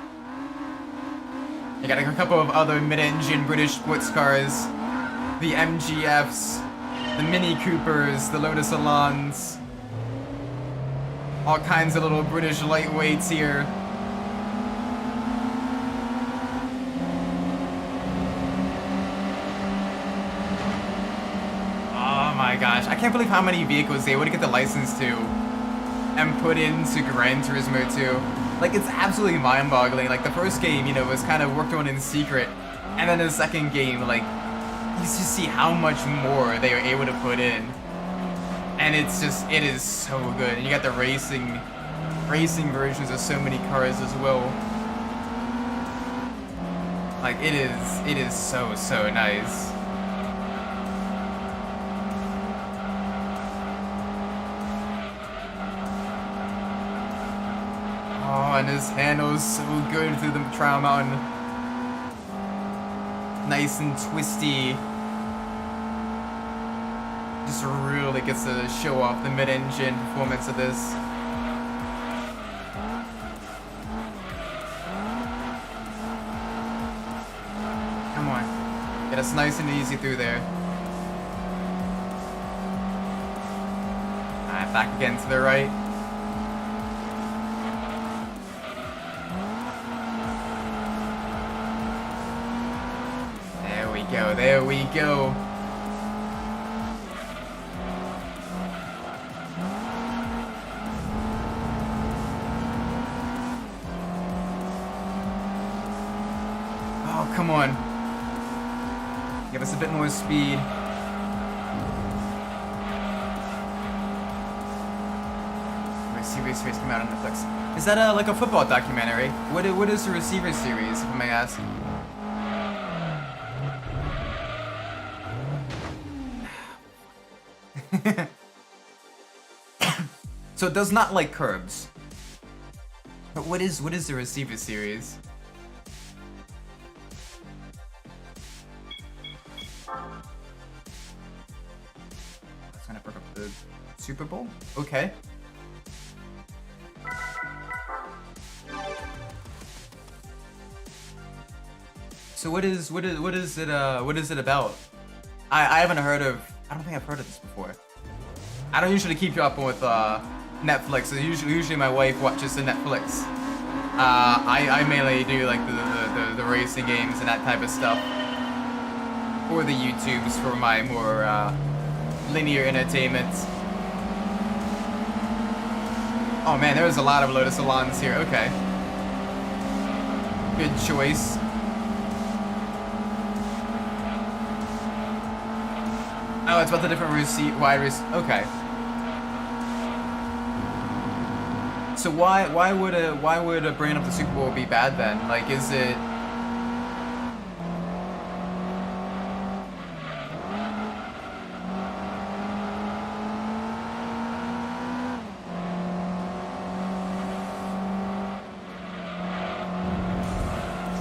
You got a couple of other mid-engine British sports cars. The MGFs, the Mini Coopers, the Lotus Elans. All kinds of little British lightweights here. Oh my gosh, I can't believe how many vehicles they would get the license to and put into Gran Turismo 2. Like, it's absolutely mind-boggling. Like, the first game, you know, was kind of worked on in secret, and then the second game, like, you just see how much more they were able to put in. And it's just, it is so good. And you got the racing versions of so many cars as well. Like, it is so, so nice. Oh, and his handle's so good through the Trial Mountain. Nice and twisty. Just really gets to show off the mid-engine performance of this. Come on. Get us nice and easy through there. Alright, back again to the right. There we go, there we go. Oh, come on. Give us a bit more speed. Receiver series come out on Netflix. Is that like a football documentary? What is the receiver series, if I may ask? So it does not like curbs. But what is the receiver series? That's gonna pick up the Super Bowl? Okay. So what is it about? I haven't heard of. I don't think I've heard of this before. I don't usually keep up with Netflix. So usually my wife watches the Netflix. I mainly do like the racing games and that type of stuff, or the YouTubes for my more linear entertainment. Oh man, there's a lot of Lotus Salons here. Okay, good choice. Oh, it's about the different okay. So why would a brand of the Super Bowl be bad then? Like, is it?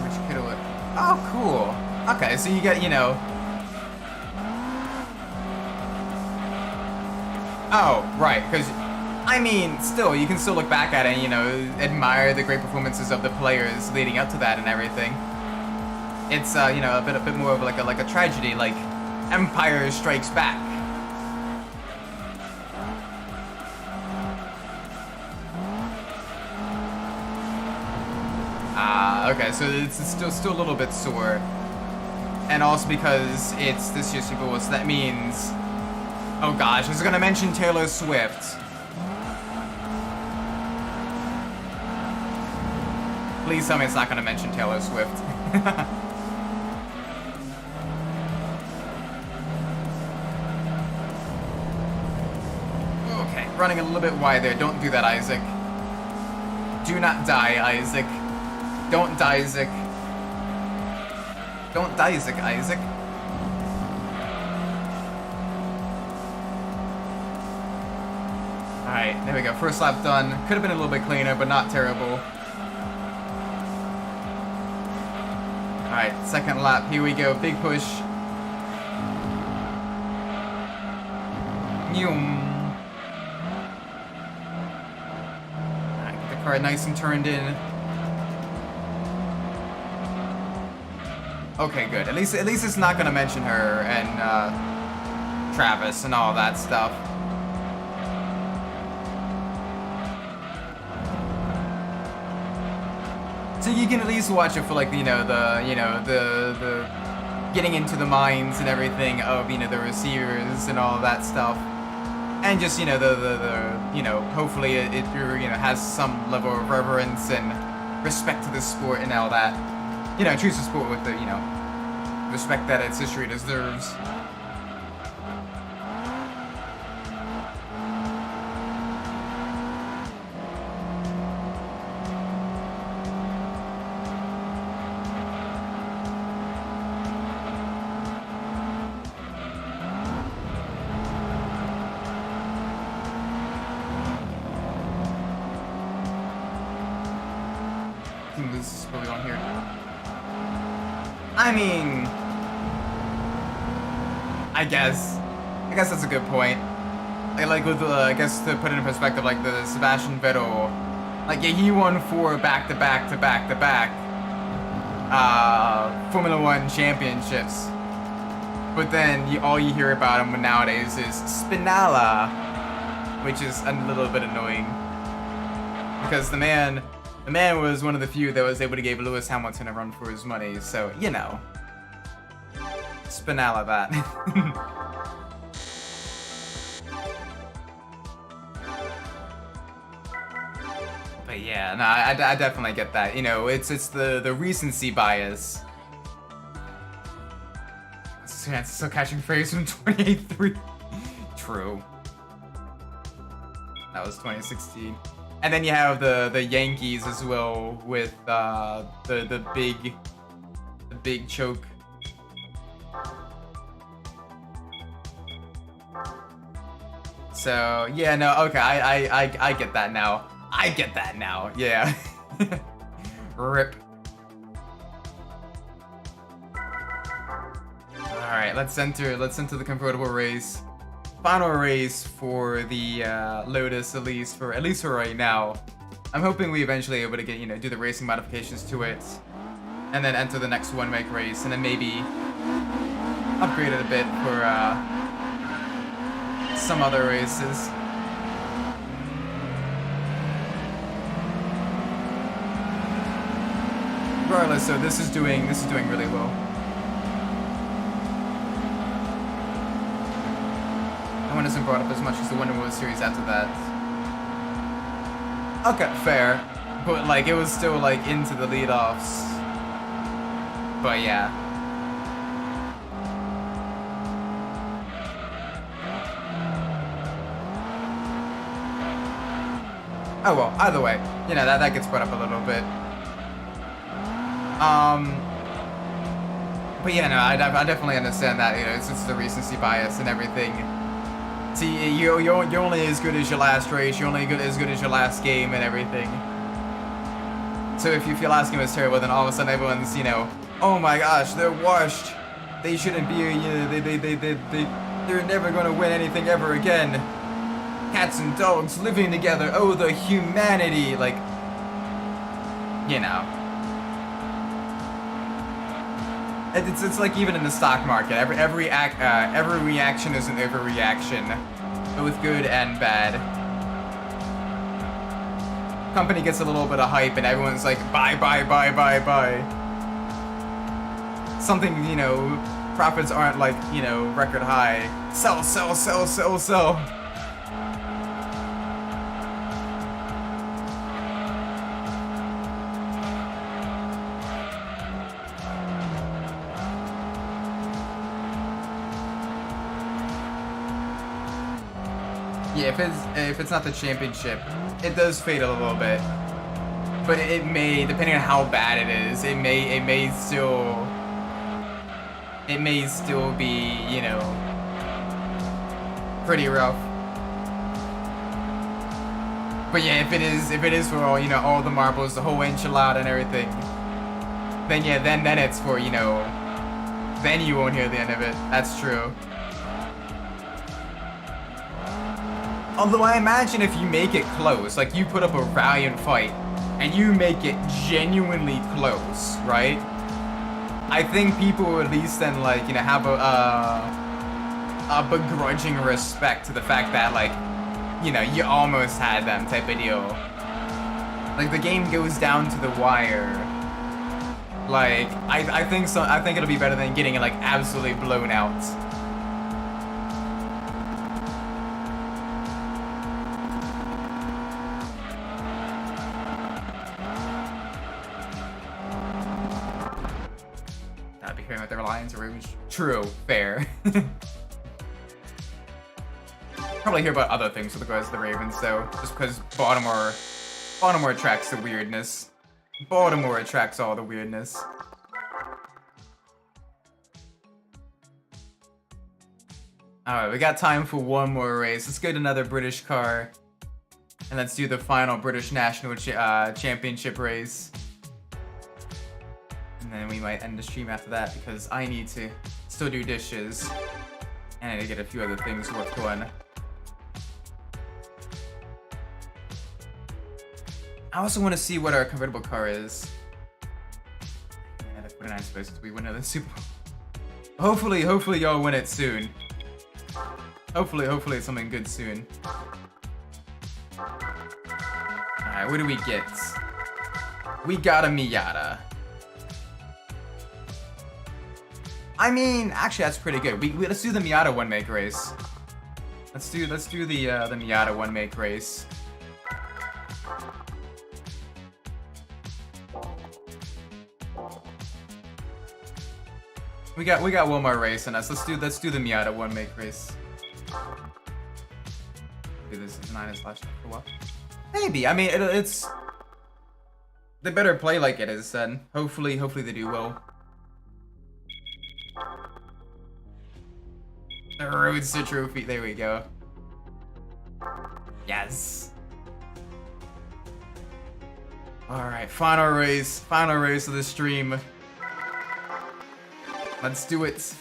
Which kiddo? Oh, cool. Okay, so you get, you know. Oh, right, because, I mean, still, you can still look back at it and, you know, admire the great performances of the players leading up to that and everything. It's, you know, a bit more of like a tragedy, like Empire Strikes Back. Okay, so it's still a little bit sore. And also because it's this year's Super Bowl, so that means... Oh gosh, is it gonna mention Taylor Swift? Please tell me it's not gonna mention Taylor Swift. Okay, running a little bit wide there. Don't do that, Isaac. Do not die, Isaac. Don't die, Isaac. Don't die, Isaac. Alright, there we go. First lap done. Could have been a little bit cleaner, but not terrible. Alright, second lap. Here we go. Big push. Alright, get the car nice and turned in. Okay, good. At least it's not gonna mention her and Travis and all that stuff. So you can at least watch it for like the getting into the minds and everything of, you know, the receivers and all that stuff, and just, you know, the you know, hopefully it you know, has some level of reverence and respect to the sport and all that, you know, treats the sport with the, you know, respect that its history deserves. is really on here. I mean, I guess that's a good point. Like with I guess to put it in perspective, like the Sebastian Vettel, like yeah, he won 4 back-to-back Formula One championships, but then all you hear about him nowadays is Spinella, which is a little bit annoying because the man was one of the few that was able to give Lewis Hamilton a run for his money. So you know, Spinella that. But yeah, no, I definitely get that. You know, it's the recency bias. It's still catching phrase from 28-3. True. That was 2016. And then you have the Yankees as well with the big choke. So yeah, no, okay, I get that now. I get that now, yeah. Rip. Alright, let's enter the convertible race. Final race for the Lotus, at least for right now. I'm hoping we eventually able to get, you know, do the racing modifications to it, and then enter the next one-make race, and then maybe upgrade it a bit for some other races. Regardless, so this is doing really well. That one isn't brought up as much as the Winter World Series after that. Okay, fair, but like it was still like into the lead-offs. But yeah. Oh well, either way, you know that gets brought up a little bit. But yeah, no, I definitely understand that, you know, it's the recency bias and everything. See, you're only as good as your last race, you're only as good as your last game and everything. So if your last game was terrible, then all of a sudden everyone's, you know, oh my gosh, they're washed. They shouldn't be, you know, they're never gonna win anything ever again. Cats and dogs living together, oh the humanity, like, you know. It's like even in the stock market, every reaction is an overreaction, both good and bad. Company gets a little bit of hype and everyone's like, buy. Something, you know, profits aren't like, you know, record high. Sell. Yeah, if it's not the championship, it does fade a little bit. But it may, depending on how bad it is, it may still be, you know, pretty rough. But yeah, if it is for all, you know, all the marbles, the whole enchilada and everything, then yeah, then it's for, you know, then you won't hear the end of it. That's true. Although I imagine if you make it close, like you put up a valiant fight, and you make it genuinely close, right? I think people will at least then, like, you know, have a begrudging respect to the fact that, like, you know, you almost had them type of deal. Like, the game goes down to the wire. Like, I think so. I think it'll be better than getting it, like, absolutely blown out. With their Lions or Ravens. True, fair. Probably hear about other things with regards to the Ravens though, just because Baltimore attracts the weirdness. Baltimore attracts all the weirdness. Alright, we got time for one more race. Let's get another British car. And let's do the final British National Championship race. And then we might end the stream after that because I need to still do dishes. And I need to get a few other things worth doing. I also want to see what our convertible car is. Yeah, that's what I'm supposed to be winning the Super Bowl. Hopefully y'all win it soon. Hopefully it's something good soon. Alright, what do we get? We got a Miata. I mean, actually that's pretty good. Let's do the Miata one make race. Let's do the Miata one make race. We got one more race in us. Let's do the Miata one make race. Maybe this is 9//for what? Maybe. I mean, it's they better play like it is then. Hopefully they do well. The Roadster Trophy. There we go. Yes. All right, final race of the stream. Let's do it.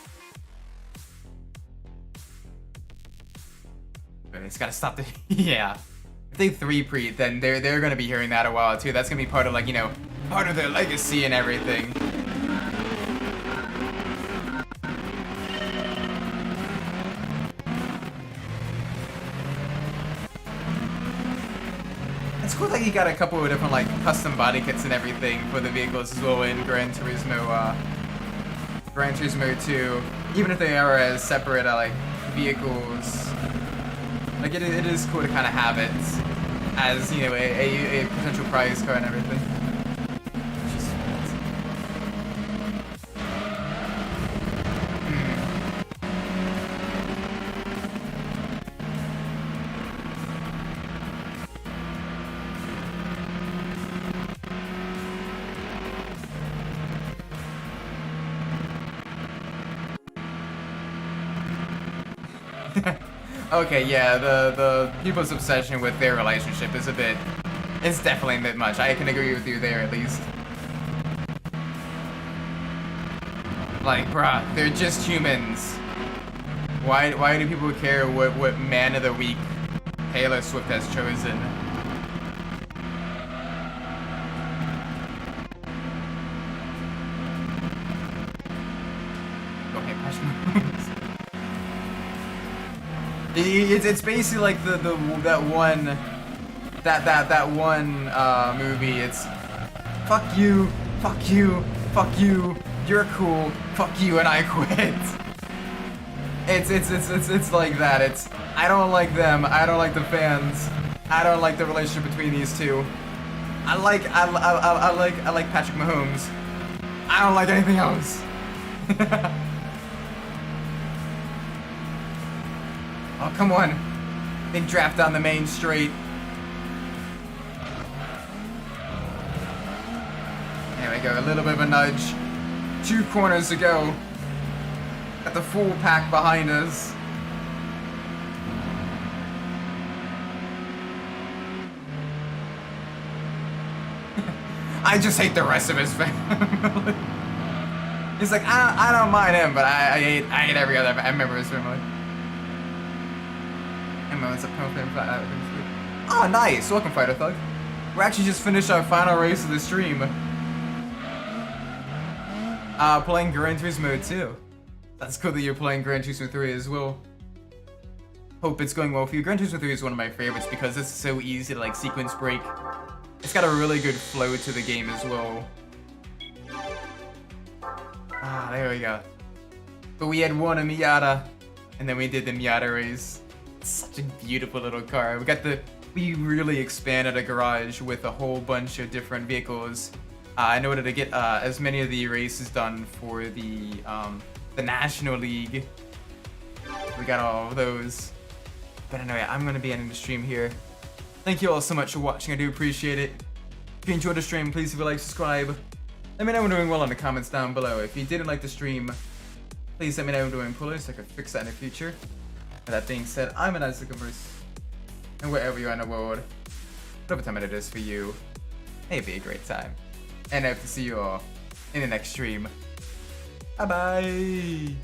It's gotta stop the yeah. If they 3-preet, then they're gonna be hearing that a while too. That's gonna be part of like, you know, part of their legacy and everything. It's cool that you got a couple of different like custom body kits and everything for the vehicles as well in Gran Turismo 2, even if they are as separate like vehicles. Like it is cool to kind of have it as, you know, a potential prize car and everything. Okay, yeah, the people's obsession with their relationship is it's definitely a bit much. I can agree with you there, at least. Like, bruh, they're just humans. Why do people care what man of the week Taylor Swift has chosen? Go ahead, Patrick. It's basically like that one movie. It's fuck you, you're cool, fuck you, and I quit. It's like that. It's I don't like them, I don't like the fans, I don't like the relationship between these two. I like Patrick Mahomes. I don't like anything else. Oh, come on. Big draft down the main straight. There we go, a little bit of a nudge. 2 corners to go. Got the full pack behind us. I just hate the rest of his family. He's like, I don't mind him, but I hate every other member of his family. Oh, nice! Welcome, Fighter Thug. We're actually just finished our final race of the stream. Playing Gran Turismo 2. That's cool that you're playing Gran Turismo 3 as well. Hope it's going well for you. Gran Turismo 3 is one of my favorites because it's so easy to like sequence break. It's got a really good flow to the game as well. Ah, there we go. But we had won a Miata, and then we did the Miata race. It's such a beautiful little car. We really expanded a garage with a whole bunch of different vehicles in order to get as many of the races done for the National League. We got all of those. But anyway, I'm gonna be ending the stream here. Thank you all so much for watching. I do appreciate it. If you enjoyed the stream, please leave a like, subscribe. Let me know I'm doing well in the comments down below. If you didn't like the stream, please let me know I'm doing poorly so I can fix that in the future. With that being said, I'm an Isaac Umbras, and wherever you are in the world, whatever time it is for you, may it be a great time. And I hope to see you all in the next stream. Bye bye.